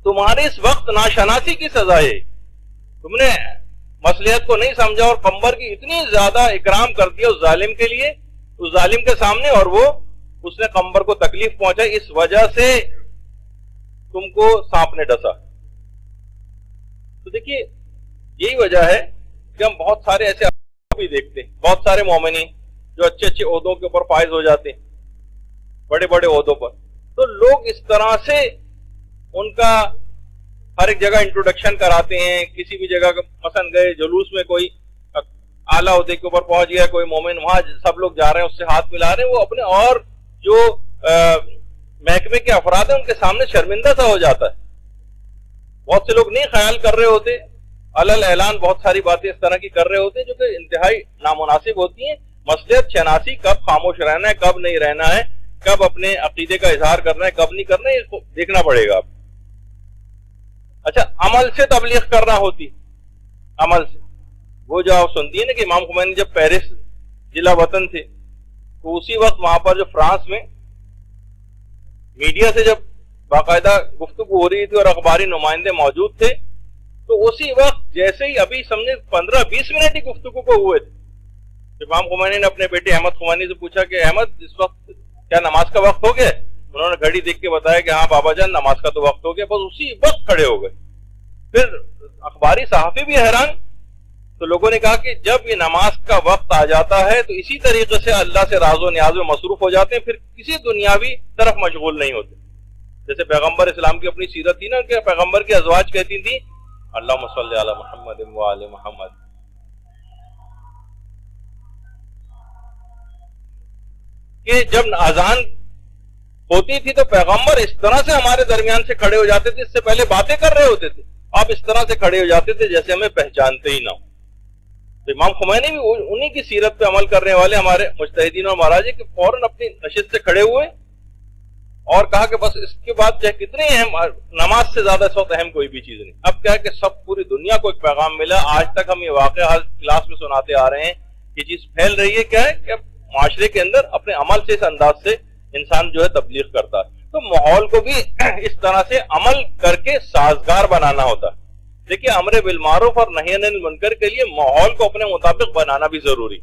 Speaker 1: تمہارے اس وقت ناشناسی کی سزا ہے. تم نے مصلحت کو نہیں سمجھا اور قمبر کی اتنی زیادہ اکرام کر دیا اس ظالم کے لیے, اس ظالم کے سامنے, اور وہ اس نے قمبر کو تکلیف پہنچائی. اس وجہ سے تم کو سانپ نے ڈسا. تو دیکھیے یہی وجہ ہے کہ ہم بہت سارے ایسے بھی دیکھتے ہیں, بہت سارے مومنین جو اچھے اچھے عہدوں کے اوپر فائز ہو جاتے ہیں, بڑے بڑے عہدوں پر. تو لوگ اس طرح سے ان کا ہر ایک جگہ انٹروڈکشن کراتے ہیں. کسی بھی جگہ پسند گئے جلوس میں کوئی اعلیٰ عہدے کے اوپر پہنچ گیا کوئی مومن, وہاں سب لوگ جا رہے ہیں اس سے ہاتھ ملا رہے ہیں, وہ اپنے اور جو محکمے کے افراد ہیں ان کے سامنے شرمندہ سا ہو جاتا ہے. بہت سے لوگ نہیں خیال کر رہے ہوتے, علل اعلان بہت ساری باتیں اس طرح کی کر رہے ہوتے ہیں جو کہ انتہائی نامناسب ہوتی ہیں. مصلحت شناسی, کب خاموش رہنا ہے کب نہیں رہنا ہے, کب اپنے عقیدے کا اظہار کرنا ہے کب نہیں کرنا ہے, یہ دیکھنا پڑے گا آپ. اچھا, عمل سے تبلیغ کرنا ہوتی, عمل سے وہ جو آپ سنتی ہے نا کہ امام خمینی جب پیرس ضلع وطن تھے تو اسی وقت وہاں پر جو فرانس میں میڈیا سے جب باقاعدہ گفتگو ہو رہی تھی اور اخباری نمائندے موجود تھے تو اسی وقت جیسے ہی ابھی سمجھے 15-20 منٹ ہی گفتگو کو ہوئے تھے, امام خمینی نے اپنے بیٹے احمد خمینی سے پوچھا کہ احمد اس وقت کیا نماز کا وقت ہو گیا؟ انہوں نے گھڑی دیکھ کے بتایا کہ ہاں بابا جان نماز کا تو وقت ہو گیا. بس اسی وقت کھڑے ہو گئے. پھر اخباری صحافی بھی حیران. تو لوگوں نے کہا کہ جب یہ نماز کا وقت آ جاتا ہے تو اسی طریقے سے اللہ سے راز و نیاز میں مصروف ہو جاتے ہیں, پھر کسی دنیاوی طرف مشغول نہیں ہوتے. جیسے پیغمبر اسلام کی اپنی سیرت تھی نا کہ پیغمبر کی ازواج کہتی تھی اللہم صلی علی محمد و آل محمد, کہ جب اذان ہوتی تھی تو پیغمبر اس طرح سے ہمارے درمیان سے کھڑے ہو جاتے تھے, اس سے پہلے باتیں کر رہے ہوتے تھے, آپ اس طرح سے کھڑے ہو جاتے تھے جیسے ہمیں پہچانتے ہی نہ ہو. تو امام خمینی بھی انہی کی سیرت پہ عمل کرنے والے ہمارے مجتہدین اور مہاراجے کہ فوراً اپنی نشست سے کھڑے ہوئے اور کہا کہ بس اس کے بعد چاہے کتنی اہم, نماز سے زیادہ اس وقت اہم کوئی بھی چیز نہیں. اب کیا ہے کہ سب پوری دنیا کو ایک پیغام ملا. آج تک ہم یہ واقعہ ہر کلاس میں سناتے آ رہے ہیں, یہ چیز پھیل رہی ہے. کیا ہے کہ معاشرے کے اندر اپنے عمل سے, اس انداز سے انسان جو ہے تبلیغ کرتا ہے. تو ماحول کو بھی اس طرح سے عمل کر کے سازگار بنانا ہوتا ہے. دیکھیے امر بالمعروف اور نہی عن المنکر کے لیے ماحول کو اپنے مطابق بنانا بھی ضروری.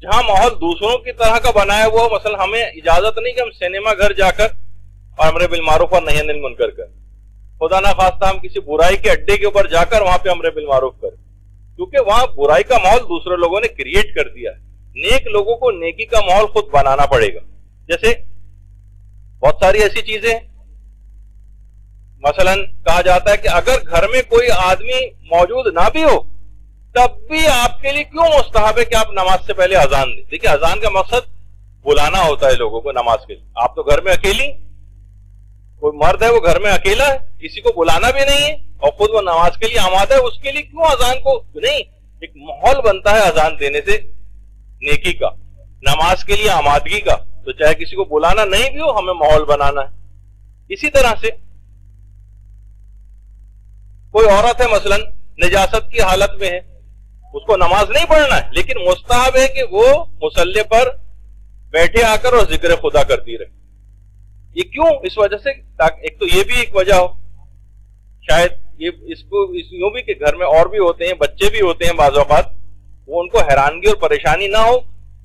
Speaker 1: جہاں ماحول دوسروں کی طرح کا بنایا ہوا ہو، مثلا ہمیں اجازت نہیں کہ ہم سینما گھر جا کر اور امر بالمعروف اور نہی عن المنکر کر، خدا نہ خواستہ ہم کسی برائی کے اڈے کے اوپر جا کر وہاں پہ امر بالمعروف کریں، کیونکہ وہاں برائی کا ماحول دوسرے لوگوں نے کریٹ کر دیا ہے۔ نیک لوگوں کو نیکی کا ماحول خود بنانا پڑے گا۔ جیسے بہت ساری ایسی چیزیں ہیں، مثلا کہا جاتا ہے کہ اگر گھر میں کوئی آدمی موجود نہ بھی ہو تب بھی آپ کے لیے کیوں مستحب ہے کہ آپ نماز سے پہلے اذان دیں۔ دیکھیں اذان کا مقصد بلانا ہوتا ہے لوگوں کو نماز کے لیے۔ آپ تو گھر میں اکیلی، کوئی مرد ہے وہ گھر میں اکیلا ہے، کسی کو بلانا بھی نہیں ہے اور خود وہ نماز کے لیے آمادہ ہے، اس کے لیے کیوں اذان کو نہیں؟ ایک ماحول بنتا ہے اذان دینے سے نیکی کا، نماز کے لیے آمادگی کا، تو چاہے کسی کو بلانا نہیں بھی ہو ہمیں ماحول بنانا ہے۔ اسی طرح سے کوئی عورت ہے مثلا نجاست کی حالت میں ہے، اس کو نماز نہیں پڑھنا ہے، لیکن مستحب ہے کہ وہ مصلی پر بیٹھے آ کر اور ذکر خدا کرتی رہے۔ یہ کیوں؟ اس وجہ سے ایک تو یہ بھی ایک وجہ ہو، شاید یہ یوں بھی کہ گھر میں اور بھی ہوتے ہیں، بچے بھی ہوتے ہیں بعض اوقات، وہ ان کو حیرانگی اور پریشانی نہ ہو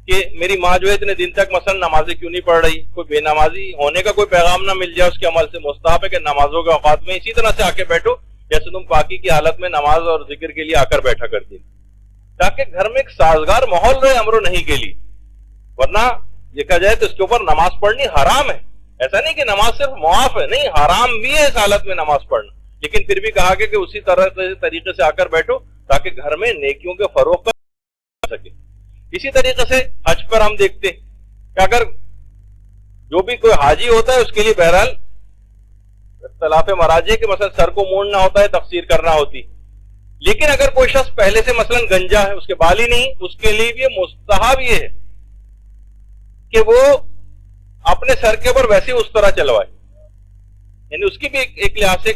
Speaker 1: کہ میری ماں جو ہے اتنے دن تک مثلا نمازیں کیوں نہیں پڑھ رہی، کوئی بے نمازی ہونے کا کوئی پیغام نہ مل جائے اس کے عمل سے۔ مستحب ہے کہ نمازوں کے اوقات میں اسی طرح سے آ کے بیٹھو جیسے تم پاکی کی حالت میں نماز اور ذکر کے لیے آ کر بیٹھا کرتی، تاکہ گھر میں ایک سازگار ماحول رہے امر و نہی کے لیے۔ ورنہ یہ کہا جائے تو اس کے اوپر نماز پڑھنی حرام ہے، ایسا نہیں کہ نماز صرف معاف ہے، نہیں، حرام بھی ہے اس حالت میں نماز پڑھنا، لیکن پھر بھی کہا گیا کہ اسی طریقے سے آ کر بیٹھو تاکہ گھر میں نیکیوں کے فروغ کر سکے۔ اسی طریقے سے حج پر ہم دیکھتے کہ اگر جو بھی کوئی حاجی ہوتا ہے اس کے لیے بہرحال اختلاف مراجع کہ مثلا سر کو مونڈنا ہوتا ہے، تفسیر کرنا ہوتی، لیکن اگر کوئی شخص پہلے سے مثلا گنجا ہے، اس کے بال ہی نہیں، اس کے لیے بھی مستحب یہ ہے کہ وہ اپنے سر کے اوپر ویسے اس طرح چلوائے، یعنی اس کی بھی ایک لحاظ سے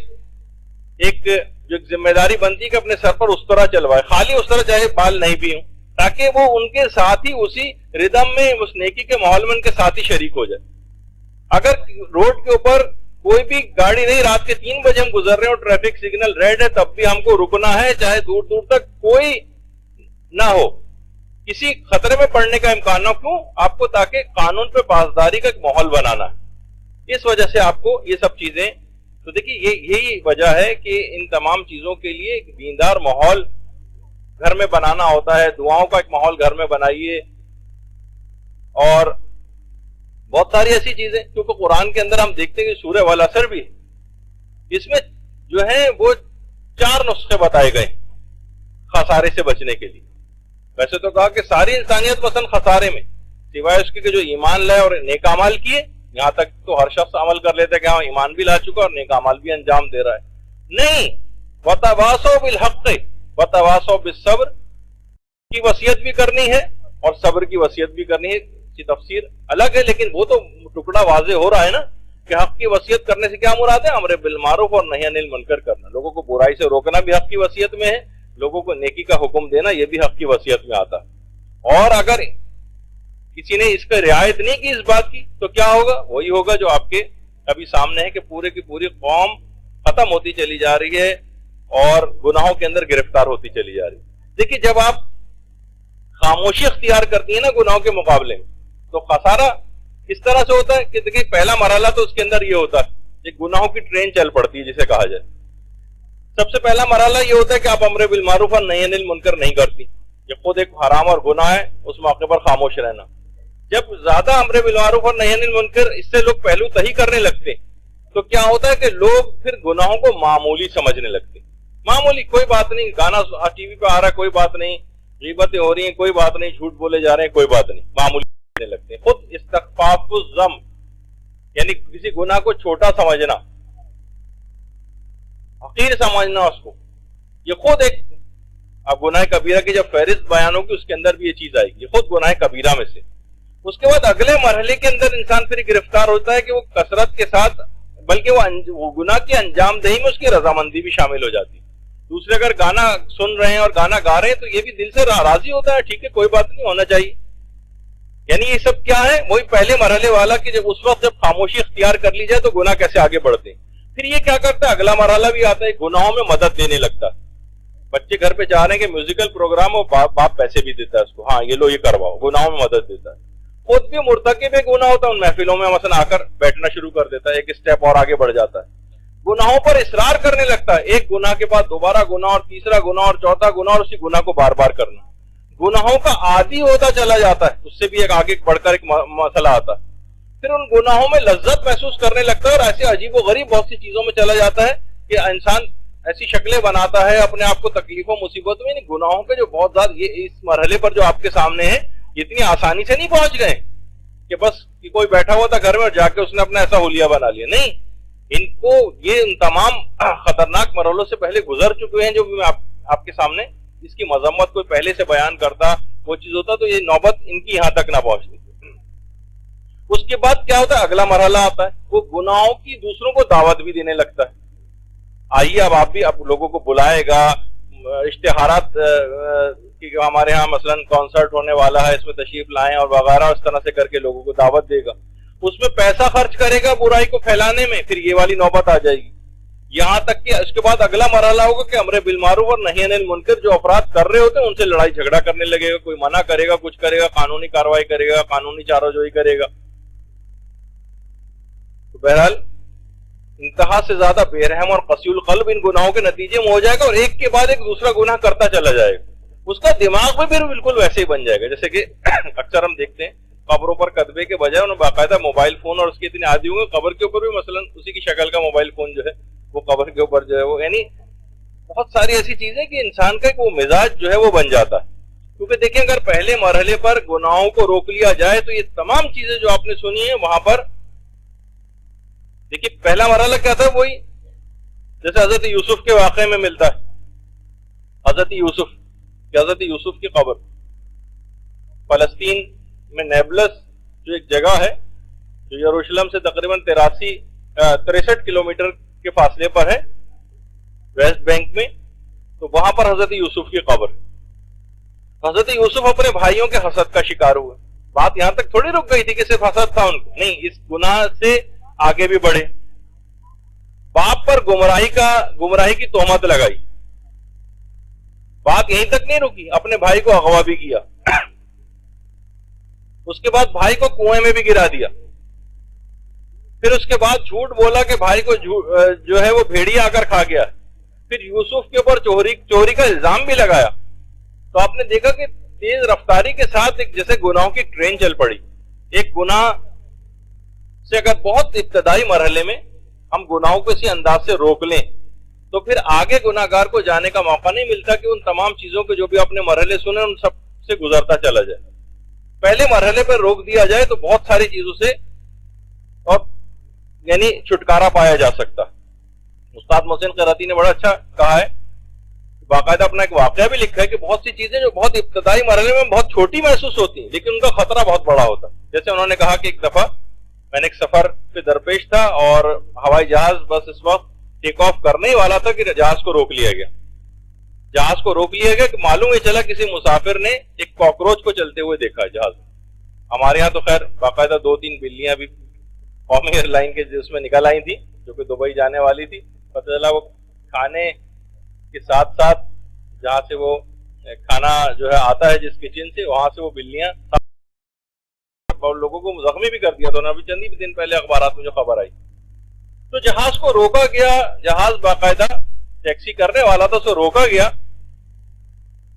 Speaker 1: ایک جو ذمہ داری بنتی ہے کہ اپنے سر پر اس طرح چلوائے، خالی اس طرح چاہے بال نہیں بھی ہوں، تاکہ وہ ان کے ساتھ ہی اسی ردم میں اس نیکی کے ماحول میں ان کے ساتھ ہی شریک ہو جائے۔ اگر روڈ کے اوپر کوئی بھی گاڑی نہیں، رات کے 3 بجے ہم گزر رہے ہیں اور ٹریفک سگنل ریڈ ہے، تب بھی ہم کو رکنا ہے، چاہے دور دور تک کوئی نہ ہو، کسی خطرے میں پڑنے کا امکان نہ ہو۔ کیوں؟ آپ کو تاکہ قانون پہ پاسداری کا ایک ماحول بنانا ہے، اس وجہ سے آپ کو یہ سب چیزیں، تو دیکھیے یہی وجہ ہے کہ ان تمام چیزوں کے لیے ایک دیندار ماحول گھر میں بنانا ہوتا ہے، دعاؤں کا ایک ماحول گھر میں بنائیے، اور بہت ساری ایسی چیزیں، کیونکہ قرآن کے اندر ہم دیکھتے ہیں کہ سورہ والعصر بھی، اس میں جو ہے وہ 4 نسخے بتائے گئے خسارے سے بچنے کے لیے۔ ویسے تو کہا کہ ساری انسانیت مثلا خسارے میں، سوائے اس کے کہ جو ایمان لائے اور نیک اعمال کیے، یہاں تک تو ہر شخص عمل کر لیتا ہے کہ ہاں ایمان بھی لا چکا اور نیک اعمال بھی انجام دے رہا ہے، نہیں، وَتَوَاصَوْا بِالْحَقِّ وَتَوَاصَوْا بِالصَّبْرِ کی وصیت بھی کرنی ہے اور صبر کی وصیت بھی کرنی ہے۔ اس کی تفسیر الگ ہے، لیکن وہ تو ٹکڑا واضح ہو رہا ہے نا کہ حق کی وصیت کرنے سے کیا مراد ہے؟ امر بالمعروف اور نہی عن المنکر کرنا، لوگوں کو برائی سے روکنا بھی حق کی وصیت میں ہے، لوگوں کو نیکی کا حکم دینا یہ بھی حق کی وصیت میں آتا ہے۔ اور اگر کسی نے اس پہ رعایت نہیں کی اس بات کی تو کیا ہوگا؟ وہی ہوگا جو آپ کے ابھی سامنے ہے کہ پورے کی پوری قوم ختم ہوتی چلی جا رہی ہے اور گناہوں کے اندر گرفتار ہوتی چلی جا رہی ہے۔ دیکھیے جب آپ خاموشی اختیار کرتی ہیں نا گناہوں کے مقابلے میں، تو خسارہ اس طرح سے ہوتا ہے کہ دیکھیے پہلا مرحلہ تو اس کے اندر یہ ہوتا ہے کہ گناہوں کی ٹرین چل پڑتی ہے جسے کہا جائے۔ سب سے پہلا مرحلہ یہ ہوتا ہے کہ آپ امر بالمعروف اور نہی عن المنکر نہیں کرتی، یہ خود ایک حرام اور گناہ ہے، اس موقع پر خاموش رہنا۔ جب زیادہ امر بالمعروف اور نہی عن المنکر اس سے لوگ پہلو تہی کرنے لگتے تو کیا ہوتا ہے کہ لوگ پھر گناہوں کو معمولی سمجھنے لگتے، معمولی، کوئی بات نہیں، گانا ٹی وی پہ آ رہا ہے کوئی بات نہیں، غیبتیں ہو رہی ہیں کوئی بات نہیں، جھوٹ بولے جا رہے ہیں کوئی بات نہیں، معمولی لگتے ہیں۔ خود استخفاف الذم یعنی کسی گناہ کو چھوٹا سمجھنا، حقیر سمجھنا اس کو، یہ خود ایک، اب گناہ کبیرہ کی جب فہرست بیان ہوگی اس کے اندر بھی یہ چیز آئے گی، یہ خود گناہ کبیرہ میں سے۔ اس کے بعد اگلے مرحلے کے اندر انسان پھر گرفتار ہوتا ہے کہ وہ کثرت کے ساتھ، بلکہ وہ گناہ کی انجام دہی میں اس کی رضامندی بھی شامل ہو جاتی ہے۔ دوسرے اگر گانا سن رہے ہیں اور گانا گا رہے ہیں تو یہ بھی دل سے راضی ہوتا ہے، ٹھیک ہے کوئی بات نہیں، ہونا چاہیے۔ یعنی یہ سب کیا ہے؟ وہی پہلے مرحلے والا کہ جب اس وقت جب خاموشی اختیار کر لی جائے تو گناہ کیسے آگے بڑھتے ہیں۔ پھر یہ کیا کرتا ہے؟ اگلا مرحلہ بھی آتا ہے، گناہوں میں مدد دینے لگتا ہے، بچے گھر پہ چاہ رہے ہیں کہ میوزیکل پروگرام ہو، باپ پیسے بھی دیتا ہے اس کو، ہاں یہ لو یہ کرواؤ، گناہوں میں مدد دیتا ہے. خود بھی مرتکب گناہ ہوتا ہے، ان محفلوں میں مثلا آ کر بیٹھنا شروع کر دیتا ہے، ایک اسٹیپ اور آگے بڑھ جاتا ہے، گناہوں پر اصرار کرنے لگتا ہے، ایک گناہ کے بعد دوبارہ گناہ اور تیسرا گناہ اور چوتھا گناہ، اور اسی گناہ کو بار بار کرنا، گناہوں کا عادی ہوتا چلا جاتا ہے. اس سے بھی ایک آگے بڑھ کر ایک مسئلہ آتا ہے، پھر ان گناہوں میں لذت محسوس کرنے لگتا ہے، اور ایسے عجیب و غریب بہت سی چیزوں میں چلا جاتا ہے کہ انسان ایسی شکلیں بناتا ہے اپنے آپ کو تکلیفوں مصیبتوں میں. گناہوں کے جو بہت زیادہ یہ اس مرحلے پر جو آپ کے سامنے ہے، اتنی آسانی سے نہیں پہنچ گئے کہ بس کہ کوئی بیٹھا ہوا تھا گھر میں اور جا کے اس نے اپنا ایسا حلیہ بنا لیا. نہیں، ان کو یہ ان تمام خطرناک مرحلوں سے پہلے گزر چکے ہیں، جو بھی میں آپ کے سامنے اس کی مذمت کوئی پہلے سے بیان کرتا وہ چیز ہوتا تو یہ نوبت ان کی یہاں تک نہ پہنچتی. اس کے بعد کیا ہوتا ہے، اگلا مرحلہ آتا ہے، وہ گناہوں کی دوسروں کو دعوت بھی دینے لگتا ہے. آئیے اب آپ بھی اب لوگوں کو بلائے گا، اشتہارات کہ ہمارے ہاں مثلا کانسرٹ ہونے والا ہے، اس میں تشریف لائیں اور وغیرہ، اس طرح سے کر کے لوگوں کو دعوت دے گا. اس میں پیسہ خرچ کرے گا برائی کو پھیلانے میں، پھر یہ والی نوبت آ جائے گی. یہاں تک کہ اس کے بعد اگلا مرحلہ ہوگا کہ امر بالمعروف اور نہی عن المنکر جو افراد کر رہے ہوتے ہیں ان سے لڑائی جھگڑا کرنے لگے گا، کوئی منع کرے گا، کچھ کرے گا، قانونی کارروائی کرے گا، قانونی چارہ جوئی کرے گا. تو بہرحال انتہا سے زیادہ بے رحم اور قسی القلب ان گناہوں کے نتیجے میں ہو جائے گا، اور ایک کے بعد ایک دوسرا گناہ کرتا چلا جائے گا. اس کا دماغ بھی پھر بالکل ویسے ہی بن جائے گا جیسے کہ اکثر ہم دیکھتے ہیں قبروں پر کتبے کے بجائے انہوں باقاعدہ موبائل فون، اور اس کے اتنے عادی ہوں گے قبر کے اوپر بھی مثلا اسی کی شکل کا موبائل فون جو ہے وہ قبر کے اوپر جو ہے وہ، یعنی بہت ساری ایسی چیزیں کہ انسان کا وہ مزاج جو ہے وہ بن جاتا ہے. کیونکہ دیکھیں اگر پہلے مرحلے پر گناہوں کو روک لیا جائے تو یہ تمام چیزیں جو آپ نے سنی ہیں وہاں پر دیکھیے پہلا مرحلہ کیا تھا، وہی جیسے حضرت یوسف کے واقعے میں ملتا ہے. حضرت یوسف کی قبر فلسطین میں نیبلس جو ایک جگہ ہے جو یروشلم سے تقریباً 63 کلومیٹر کے فاصلے پر ہے ویسٹ بینک میں، تو وہاں پر حضرت یوسف کی قبر ہے. حضرت یوسف اپنے بھائیوں کے حسد کا شکار ہوئے. بات یہاں تک تھوڑی رک گئی تھی کہ صرف حسد تھا ان کو، نہیں، اس گناہ سے آگے بھی بڑھے. باپ پر گمراہی کی تہمت لگائی. بات یہیں تک نہیں رکی، اپنے بھائی کو اغوا بھی کیا. اس کے بعد بھائی کو کنویں میں بھی گرا دیا. پھر اس کے بعد جھوٹ بولا کہ بھائی کو جو ہے وہ بھیڑیا آ کر کھا گیا. پھر یوسف کے اوپر چوری کا الزام بھی لگایا. تو آپ نے دیکھا کہ تیز رفتاری کے ساتھ ایک جیسے گناہوں کی ٹرین چل پڑی. ایک گناہ سے اگر بہت ابتدائی مرحلے میں ہم گناہوں کو اسی انداز سے روک لیں تو پھر آگے گناہگار کو جانے کا موقع نہیں ملتا کہ ان تمام چیزوں کے جو بھی اپنے مرحلے سنے ان سب سے گزرتا چلا جائے. پہلے مرحلے پر روک دیا جائے تو بہت ساری چیزوں سے اور یعنی چھٹکارا پایا جا سکتا. استاد محسن قراتی نے بڑا اچھا کہا ہے، باقاعدہ اپنا ایک واقعہ بھی لکھا ہے کہ بہت سی چیزیں جو بہت ابتدائی مرحلے میں بہت چھوٹی محسوس ہوتی ہیں لیکن ان کا خطرہ بہت بڑا ہوتا ہے. جیسے انہوں نے کہا کہ ایک دفعہ میں نے ایک سفر پہ درپیش تھا اور ہوائی جہاز بس اس وقت ٹیک آف کرنے ہی والا تھا کہ جہاز کو روک لیا گیا. جہاز کو روک لیا گیا کہ معلوم ہی چلا کسی مسافر نے ایک کاکروچ کو چلتے ہوئے دیکھا جہاز. ہمارے ہاں تو خیر باقاعدہ 2-3 بلیاں بھی قومی ایئر لائن کے جس میں نکل آئی تھی جو کہ دبئی جانے والی تھی. پتہ چلا وہ کھانے کے ساتھ ساتھ جہاں سے وہ کھانا جو ہے آتا ہے جس کچن سے وہاں سے وہ بلیاں لوگوں کو زخمی بھی کر دیا تھا. ابھی چند ہی دن پہلے اخبارات میں جو خبر آئی. تو جہاز کو روکا گیا، جہاز باقاعدہ ٹیکسی کرنے والا تھا سو روکا گیا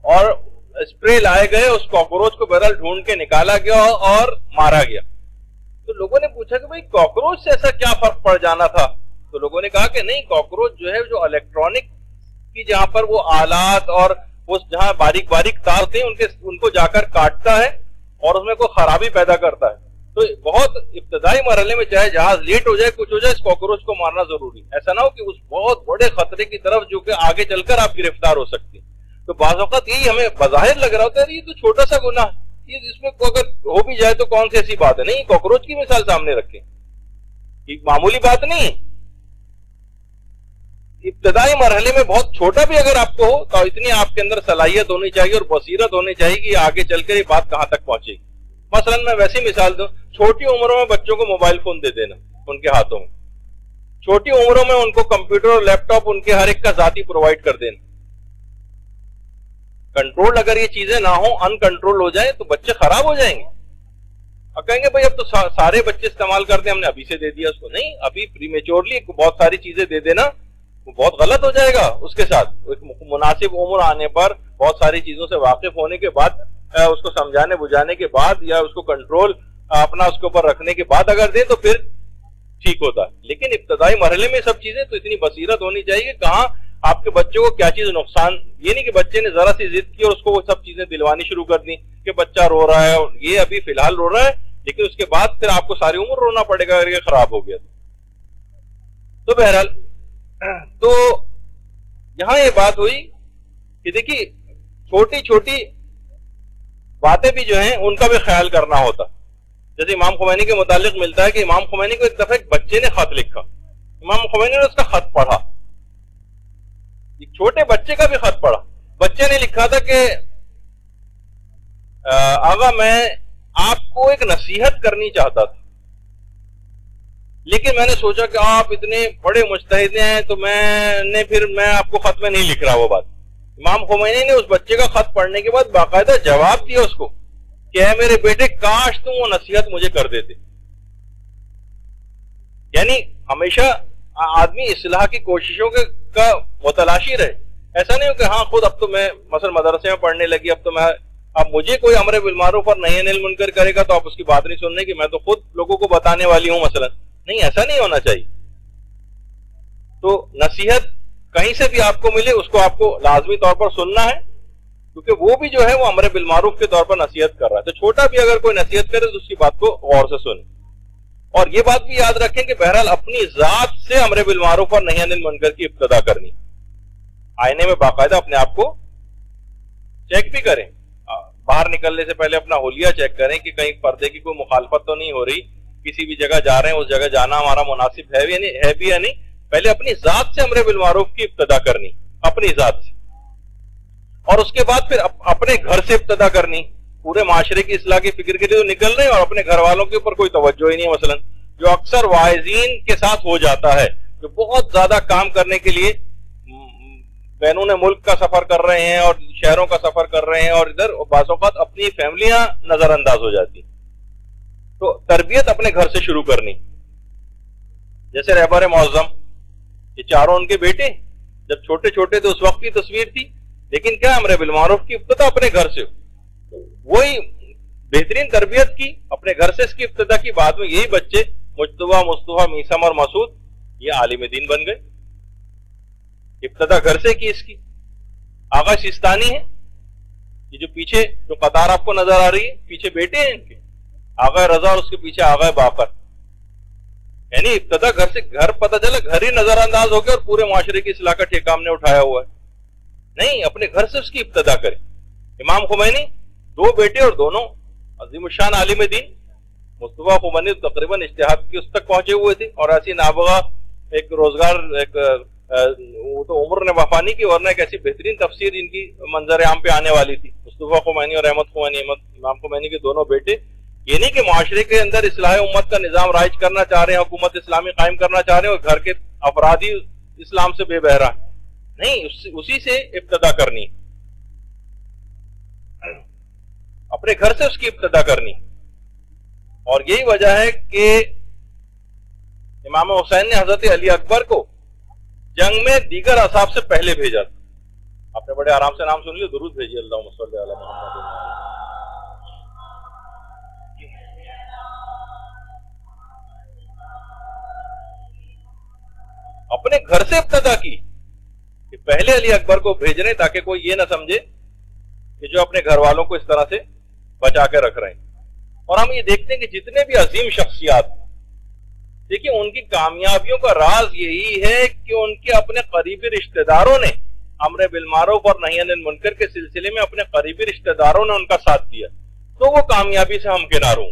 Speaker 1: اور اسپرے لائے گئے، اس کاکروچ کو بہرحال ڈھونڈ کے نکالا گیا اور مارا گیا. تو لوگوں نے پوچھا کہ بھائی کاکروچ سے ایسا کیا فرق پڑ جانا تھا؟ تو لوگوں نے کہا کہ نہیں، کاکروچ جو ہے جو الیکٹرانک کی جہاں پر وہ آلات اور وہ جہاں باریک باریک تار ہوتے ہیں ان کو جا کر کاٹتا ہے اور اس میں کوئی خرابی پیدا کرتا ہے. تو بہت ابتدائی مرحلے میں چاہے جہاز لیٹ ہو جائے کچھ ہو جائے اس کاکروچ کو مارنا ضروری. ایسا نہ ہو کہ اس بہت بڑے خطرے کی طرف جو کہ آگے چل کر آپ گرفتار ہو سکتے. تو بعض اوقات یہی ہمیں بظاہر لگ رہا ہوتا ہے یہ تو چھوٹا سا گناہ، یہ اس میں اگر ہو بھی جائے تو کون سی ایسی بات ہے. نہیں، کاکروچ کی مثال سامنے رکھیں، یہ معمولی بات نہیں. ابتدائی مرحلے میں بہت چھوٹا بھی اگر آپ کو ہو تو اتنی آپ کے اندر صلاحیت ہونی چاہیے اور بصیرت ہونی چاہیے کہ آگے چل کر یہ بات کہاں تک پہنچے گی. مثلا میں ویسی مثال دوں، چھوٹی عمروں میں بچوں کو موبائل فون دے دینا ان کے ہاتھوں میں، چھوٹی عمروں میں ان کو کمپیوٹر اور لیپ ٹاپ ان کے ہر ایک کا ذاتی پرووائڈ کر دینا. کنٹرول اگر یہ چیزیں نہ ہوں، ان کنٹرول ہو جائیں تو بچے خراب ہو جائیں گے. اور کہیں گے بھائی اب تو سارے بچے استعمال کرتے ہیں، ہم نے ابھی سے دے دیا اس کو. نہیں، ابھی پری میچورلی بہت ساری چیزیں دے دینا وہ بہت غلط ہو جائے گا. اس کے ساتھ ایک مناسب عمر آنے پر بہت ساری چیزوں سے واقف ہونے کے بعد، اس کو سمجھانے بجھانے کے بعد، یا اس کو کنٹرول اپنا اس کے اوپر رکھنے کے بعد اگر دیں تو پھر ٹھیک ہوتا ہے. لیکن ابتدائی مرحلے میں سب چیزیں تو اتنی بصیرت ہونی چاہیے کہ کہاں آپ کے بچوں کو کیا چیز نقصان. یہ نہیں کہ بچے نے ذرا سی ضد کی اور اس کو وہ سب چیزیں دلوانی شروع کر دی کہ بچہ رو رہا ہے اور یہ ابھی فی الحال رو رہا ہے، لیکن اس کے بعد پھر آپ کو ساری عمر رونا پڑے گا اگر یہ خراب ہو گیا. تو بہرحال تو یہاں یہ بات ہوئی کہ دیکھیے چھوٹی چھوٹی باتیں بھی جو ہیں ان کا بھی خیال کرنا ہوتا. جیسے امام خمینی کے متعلق ملتا ہے کہ امام خمینی کو ایک دفعہ ایک بچے نے خط لکھا، امام خمینی نے اس کا خط پڑھا، ایک چھوٹے بچے کا بھی خط پڑھا. بچے نے لکھا تھا کہ آغا میں آپ کو ایک نصیحت کرنی چاہتا تھا، لیکن میں نے سوچا کہ آپ اتنے بڑے مجتہد ہیں تو میں آپ کو خط میں نہیں لکھ رہا وہ بات. امام خمینی نے اس بچے کا خط پڑھنے کے بعد باقاعدہ جواب دیا اس کو کہ اے میرے بیٹے کاش تم وہ نصیحت مجھے کر دیتے. یعنی ہمیشہ آدمی اصلاح کی کوششوں کا متلاشی رہے. ایسا نہیں ہو کہ ہاں خود اب تو میں مثلا مدرسے میں پڑھنے لگی، اب مجھے کوئی امر بالمعروف اور نہی عن المنکر کرے گا تو آپ اس کی بات نہیں سننے کی، میں تو خود لوگوں کو بتانے والی ہوں مثلا. نہیں، ایسا نہیں ہونا چاہیے. تو نصیحت کہیں سے بھی آپ کو ملے اس کو آپ کو لازمی طور پر سننا ہے، کیونکہ وہ بھی جو ہے وہ امر بالمعروف کے طور پر نصیحت کر رہا ہے. تو چھوٹا بھی اگر کوئی نصیحت کرے تو اس کی بات کو غور سے سنیں. اور یہ بات بھی یاد رکھیں کہ بہرحال اپنی ذات سے امر بالمعروف اور نہی عن المنکر کی ابتدا کرنی. آئینے میں باقاعدہ اپنے آپ کو چیک بھی کریں، باہر نکلنے سے پہلے اپنا حلیہ چیک کریں کہ کہیں پردے کی کوئی مخالفت تو نہیں ہو رہی، کسی بھی جگہ جا رہے ہیں اس جگہ جانا ہمارا مناسب ہے بھی یا نہیں. پہلے اپنی ذات سے امر بالمعروف کی ابتدا کرنی، اپنی ذات سے، اور اس کے بعد پھر اپنے گھر سے ابتدا کرنی. پورے معاشرے کی اصلاح کی فکر کے لیے تو نکل رہے ہیں اور اپنے گھر والوں کے اوپر کوئی توجہ ہی نہیں. مثلا جو اکثر واعظین کے ساتھ ہو جاتا ہے، جو بہت زیادہ کام کرنے کے لیے بینون ملک کا سفر کر رہے ہیں اور شہروں کا سفر کر رہے ہیں اور ادھر بعض اوقات اپنی فیملیاں نظر انداز ہو جاتی. تو تربیت اپنے گھر سے شروع کرنی. جیسے رہبر معظم، یہ چاروں ان کے بیٹے جب چھوٹے چھوٹے تھے اس وقت کی تصویر تھی، لیکن کیا امر بالمعروف کی ابتدا اپنے گھر سے. وہی بہترین تربیت کی اپنے گھر سے، اس کی ابتدا کی. بعد میں یہی بچے مجتبیٰ، مصطفیٰ، میثم اور مسعود یہ عالم دین بن گئے. ابتدا گھر سے کی اس کی. آغا سیستانی ہے، یہ جو پیچھے جو قطار آپ کو نظر آ رہی ہے پیچھے بیٹے ہیں ان کے، آغا رضا اور اس کے پیچھے آغا باقر. یعنی ابتدا گھر سے. گھر پتہ چلا گھر ہی نظر انداز ہو گیا اور پورے معاشرے کی اصلاح کا ٹھیکہ ہم نے اٹھایا ہوا ہے. نہیں، اپنے گھر سے اس کی ابتدا کریں. امام خمینی دو بیٹے اور دونوں عظیم الشان عالم دین. مصطفیٰ خمینی تقریباً اجتہاد کی اس تک پہنچے ہوئے تھے اور ایسی نابغہ ایک روزگار وہ تو عمر نے وفا نہیں کی، ورنہ ایک ایسی بہترین تفسیر ان کی منظر عام پہ آنے والی تھی. مصطفیٰ خمینی اور احمد خمینی، امام خمینی کے دونوں بیٹے. یہ نہیں کہ معاشرے کے اندر اصلاح امت کا نظام رائج کرنا چاہ رہے ہیں، حکومت اسلامی قائم کرنا چاہ رہے ہیں اور گھر کے افراد ہی اسلام سے بے بہرا. نہیں، اسی سے ابتدا کرنی، اپنے گھر سے اس کی ابتدا کرنی. اور یہی وجہ ہے کہ امام حسین نے حضرت علی اکبر کو جنگ میں دیگر اصحاب سے پہلے بھیجا تھا. آپ نے بڑے آرام سے نام سن لیے، درود بھیجیے اللہم صلی علی محمد. اپنے گھر سے ابتدا کی کہ پہلے علی اکبر کو بھیج رہے تاکہ کوئی یہ نہ سمجھے کہ جو اپنے گھر والوں کو اس طرح سے بچا کے رکھ رہے ہیں. اور ہم یہ دیکھتے ہیں کہ جتنے بھی عظیم شخصیات، دیکھیں ان کی کامیابیوں کا راز یہی ہے کہ ان کے اپنے قریبی رشتہ داروں نے امر بالمعروف اور نہی عن المنکر کے سلسلے میں اپنے قریبی رشتہ داروں نے ان کا ساتھ دیا تو وہ کامیابی سے ہمکنار ہوں.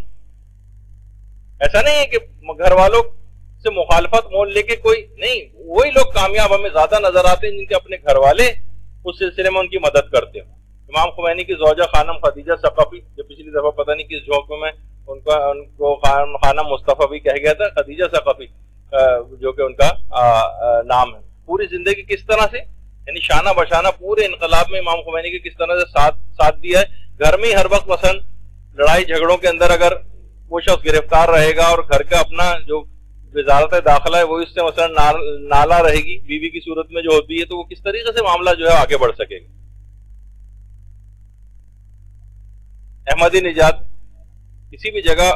Speaker 1: ایسا نہیں ہے کہ گھر والوں سے مخالفت مول لے کے کوئی نہیں، وہی لوگ کامیاب ہمیں زیادہ نظر آتے ہیں جن کے اپنے گھر والے اس سلسلے میں ان کی مدد کرتے ہیں. امام خمینی کی زوجہ خانم خدیجہ ثقفی، جو پچھلی دفعہ پتہ نہیں کس جھونک میں ان کو خانم مصطفیٰ بھی کہہ گیا تھا، خدیجہ ثقفی جو کہ ان کا نام ہے. پوری زندگی کس طرح سے یعنی شانہ بشانہ پورے انقلاب میں امام خمینی کے کس طرح سے ساتھ دیا ہے. گھر میں ہی ہر وقت مثلا لڑائی جھگڑوں کے اندر اگر وہ شخص گرفتار رہے گا اور گھر کا اپنا جو وزارت داخلہ ہے وہ اس سے مثلا نالا رہے گی بیوی کی صورت میں جو ہوتی ہے, تو وہ کس طریقے سے معاملہ جو ہے آگے بڑھ سکے گا. احمدی نژاد کسی بھی جگہ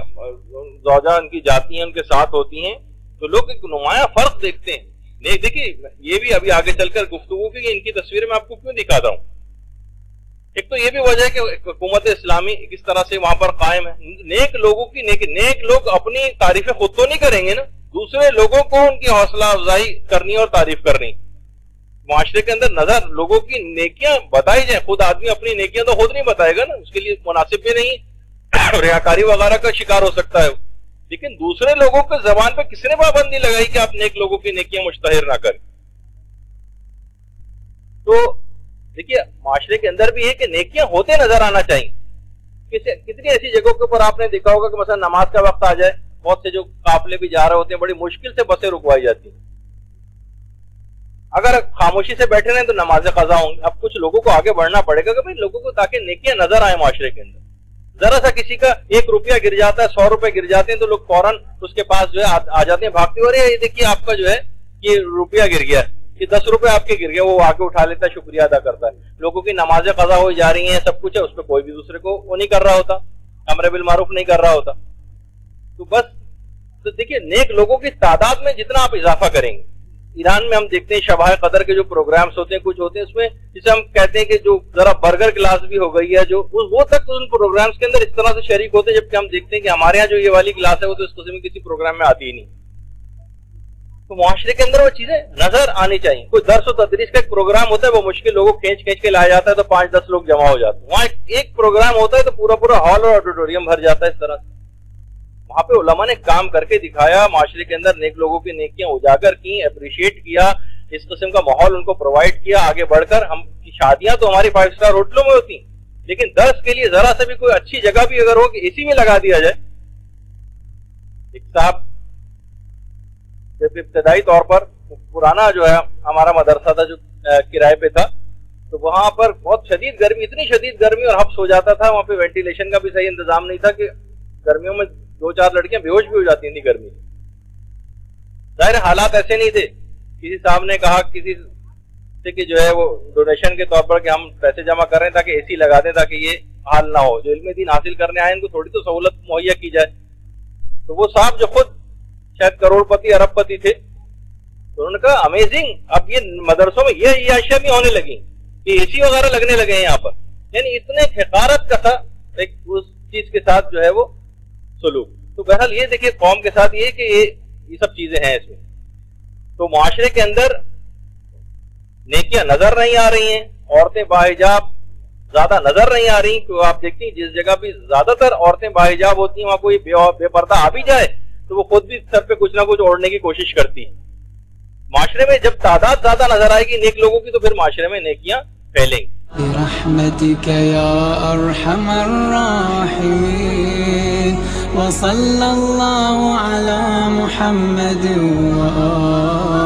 Speaker 1: زوجہ ان کی جاتی ہیں, ان کے ساتھ ہوتی ہیں, تو لوگ ایک نمایاں فرق دیکھتے ہیں. نہیں دیکھیے یہ بھی ابھی آگے چل کر گفتگو کی ان کی تصویر میں آپ کو کیوں دکھاتا ہوں. ایک تو یہ بھی وجہ ہے کہ حکومت اسلامی کس طرح سے وہاں پر قائم ہے. نیک لوگوں کی نیک لوگ اپنی تعریفیں خود تو نہیں کریں گے نا, دوسرے لوگوں کو ان کی حوصلہ افزائی کرنی اور تعریف کرنی. معاشرے کے اندر نظر لوگوں کی نیکیاں بتائی جائیں, خود آدمی اپنی نیکیاں تو خود نہیں بتائے گا نا, اس کے لیے مناسب بھی نہیں, ریاکاری وغیرہ کا شکار ہو سکتا ہے. لیکن دوسرے لوگوں کے زبان پہ کس نے پابندی لگائی کہ آپ نیک لوگوں کی نیکیاں مشتہر نہ کریں. تو دیکھیے معاشرے کے اندر بھی ہے کہ نیکیاں ہوتے نظر آنا چاہیے. کتنی ایسی جگہوں کے اوپر آپ نے دیکھا ہوگا کہ مثلا نماز کا وقت آ جائے, بہت سے جو قافلے بھی جا رہے ہوتے ہیں بڑی مشکل سے بسیں رکوائی جاتی ہیں. اگر خاموشی سے بیٹھے رہیں تو نمازیں قضا ہوں گی. اب کچھ لوگوں کو آگے بڑھنا پڑے گا کہ بھائی لوگوں کو تاکہ نیکیاں نظر آئے معاشرے کے اندر. ذرا سا کسی کا 1 روپیہ گر جاتا ہے, 100 روپے گر جاتے ہیں, تو لوگ فوراً اس کے پاس جو ہے آ جاتے ہیں بھاگتے ہو رہے ہیں, یہ دیکھیے آپ کا جو ہے یہ روپیہ گر گیا, یہ 10 روپے آپ کے گر گئے, وہ آگے اٹھا لیتا ہے, شکریہ ادا کرتا ہے. لوگوں کی نمازیں قضا ہوئی جا رہی ہیں, سب کچھ ہے, اس پہ کوئی بھی دوسرے کو وہ نہیں کر رہا ہوتا, امر بالمعروف نہیں کر رہا ہوتا. تو بس تو دیکھیے نیک لوگوں کی تعداد میں جتنا آپ اضافہ کریں گے. ایران میں ہم دیکھتے ہیں شبہ قدر کے جو پروگرامز ہوتے ہیں, کچھ ہوتے ہیں اس میں جسے ہم کہتے ہیں کہ جو ذرا برگر کلاس بھی ہو گئی ہے, جو وہ تک ان پروگرامز کے اندر اس طرح سے شریک ہوتے ہیں, جبکہ ہم دیکھتے ہیں کہ ہمارے یہاں جو یہ والی کلاس ہے وہ تو اس قسم کی کسی پروگرام میں آتی ہی نہیں. تو معاشرے کے اندر وہ چیزیں نظر آنی چاہیے. کوئی درس و تدریس کا ایک پروگرام ہوتا ہے, وہ مشکل لوگوں کھینچ کے لایا جاتا ہے, تو 5-10 لوگ جمع ہو جاتے ہیں. وہاں ایک پروگرام ہوتا ہے تو پورا ہال اور آڈیٹوریم بھر جاتا ہے. اس طرح سے وہاں پہ علماء نے کام کر کے دکھایا, معاشرے کے اندر نیک لوگوں کی نیکیاں اجاگر کی, اپریشیٹ کیا, اس قسم کا ماحول ان کو پرووائڈ کیا. آگے بڑھ کر ہم کی شادیاں تو ہماری 5 اسٹار ہوٹلوں میں ہوتی, لیکن درس کے لیے ذرا سے بھی کوئی اچھی جگہ بھی اگر ہو کہ اسی میں لگا دیا جائے. ایک صاحب جب ابتدائی طور پر پرانا جو ہے ہمارا مدرسہ تھا جو کرائے پہ تھا, تو وہاں پر بہت شدید گرمی, اتنی شدید گرمی اور حبس ہو جاتا تھا. وہاں پہ وینٹیلیشن کا بھی صحیح انتظام نہیں تھا کہ گرمیوں میں 2-4 لڑکیاں بے ہوش بھی ہو جاتی تھیں گرمی. ظاہر حالات ایسے نہیں تھے. کسی صاحب نے کہا کسی سے کہ جو ہے وہ ڈونیشن کے طور پر کہ ہم پیسے جمع کر رہے ہیں تاکہ AC لگا دیں تاکہ یہ حال نہ ہو, جو علم دین حاصل کرنے آئے ان کو تھوڑی تو سہولت مہیا کی جائے. تو وہ صاحب جو خود شاید کروڑ پتی ارب پتی تھے, تو انہوں نے کہا امیزنگ, اب یہ مدرسوں میں یہ اشیاء بھی ہونے لگی کہ AC وغیرہ لگنے لگے ہیں یہاں پر. یعنی اتنے حقارت کا تھا ایک اس چیز کے ساتھ جو ہے وہ سلوک. تو بہرحال یہ دیکھیے قوم کے ساتھ یہ کہ یہ سب چیزیں ہیں اس میں. تو معاشرے کے اندر نیکیاں نظر نہیں آ رہی ہیں, عورتیں باحجاب زیادہ نظر نہیں آ رہی, کیونکہ آپ دیکھتی ہیں جس جگہ بھی زیادہ تر عورتیں باحجاب ہوتی ہیں وہاں کوئی بے پردہ آ بھی جائے تو وہ خود بھی سر پہ کچھ نہ کچھ اوڑھنے کی کوشش کرتی ہے. معاشرے میں جب تعداد زیادہ نظر آئے گی نیک لوگوں کی تو پھر معاشرے میں نیکیاں پھیلیں گی.
Speaker 2: برحمتك يا أرحم الراحمين وصلى الله على محمد وآله